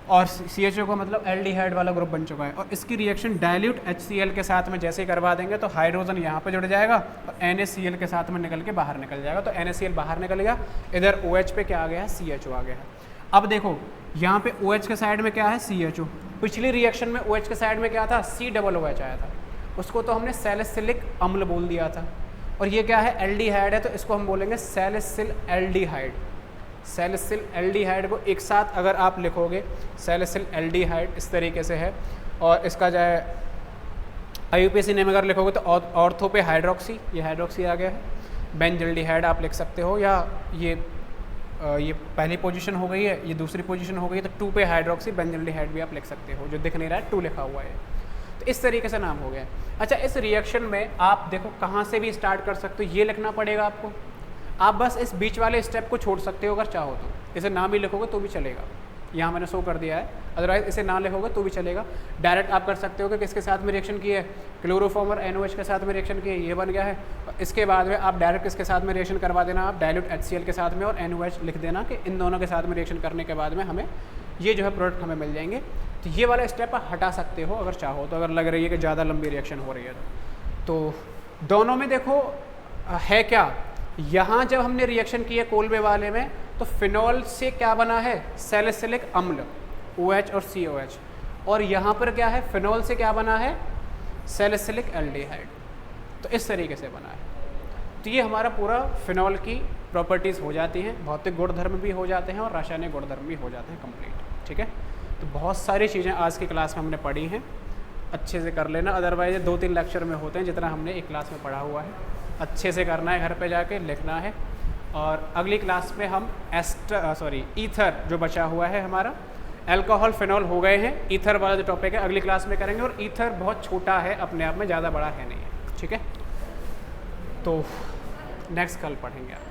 और CHO का मतलब एल्डिहाइड वाला ग्रुप बन चुका है। और इसकी रिएक्शन डाइल्यूट HCl के साथ में जैसे ही करवा देंगे तो हाइड्रोजन यहाँ पे जुड़ जाएगा और NaCl के साथ में निकल के बाहर निकल जाएगा, तो NaCl बाहर निकल गया, इधर OH पे क्या आ गया है, CHO आ गया है। अब देखो यहाँ पे OH के साइड में क्या है, CHO। पिछली रिएक्शन में OH के साइड में क्या था, COOH आया था, उसको तो हमने सैलिसिलिक अम्ल बोल दिया था, और ये क्या है, एल्डिहाइड है, तो इसको हम बोलेंगे सैलिसिल एल्डिहाइड। सैलिसिल एल्डिहाइड को एक साथ अगर आप लिखोगे, सैलिसिल एल्डिहाइड इस तरीके से है, और इसका जो है IUPAC नेम अगर लिखोगे तो ऑर्थो पे हाइड्रोक्सी, ये हाइड्रोक्सी आ गया है, बेंजल्डिहाइड आप लिख सकते हो, या ये पहली पोजीशन हो गई है, ये दूसरी पोजीशन हो गई, तो 2 पे हाइड्रोक्सी बेंजल्डिहाइड भी आप लिख सकते हो, जो दिख नहीं रहा है 2 लिखा हुआ है, तो इस तरीके से नाम हो गया। अच्छा, इस रिएक्शन में आप देखो कहाँ से भी स्टार्ट कर सकते हो, ये लिखना पड़ेगा आपको, आप बस इस बीच वाले स्टेप को छोड़ सकते हो अगर चाहो तो, इसे ना भी लिखोगे तो भी चलेगा, यहाँ मैंने शो कर दिया है, अदरवाइज इसे ना लिखोगे तो भी चलेगा। डायरेक्ट आप कर सकते हो कि किसके साथ में रिएक्शन की है, क्लोरोफॉर्म और NaOH के साथ में रिएक्शन की है, ये बन गया है, इसके बाद में आप डायरेक्ट किसके साथ में रिएक्शन करवा देना, आप डाइल्यूट HCl के साथ में और NaOH लिख देना कि इन दोनों के साथ में रिएक्शन करने के बाद में हमें ये जो है प्रोडक्ट हमें मिल जाएंगे। तो ये वाला स्टेप आप हटा सकते हो अगर चाहो तो, अगर लग रही है कि ज़्यादा लंबी रिएक्शन हो रही है तो दोनों में देखो है क्या, यहाँ जब हमने रिएक्शन की है कोल्बे वाले में तो फिनॉल से क्या बना है, सैलिसिलिक अम्ल OH और COH, और यहाँ पर क्या है, फिनॉल से क्या बना है, सैलिसिलिक एल्डिहाइड। तो इस तरीके से बना है। तो ये हमारा पूरा फिनॉल की प्रॉपर्टीज़ हो जाती हैं, भौतिक गुणधर्म भी हो जाते हैं और रासायनिक गुणधर्म भी हो जाते हैं कंप्लीट। ठीक है, तो बहुत सारी चीज़ें आज की क्लास में हमने पढ़ी हैं, अच्छे से कर लेना, अदरवाइज 2-3 लेक्चर में होते हैं जितना हमने एक क्लास में पढ़ा हुआ है, अच्छे से करना है, घर पे जाके लिखना है। और अगली क्लास में हम ईथर जो बचा हुआ है हमारा, अल्कोहल फिनॉल हो गए हैं, ईथर वाला जो टॉपिक है अगली क्लास में करेंगे, और ईथर बहुत छोटा है अपने आप में, ज़्यादा बड़ा है नहीं है। ठीक है, तो नेक्स्ट कल पढ़ेंगे आप।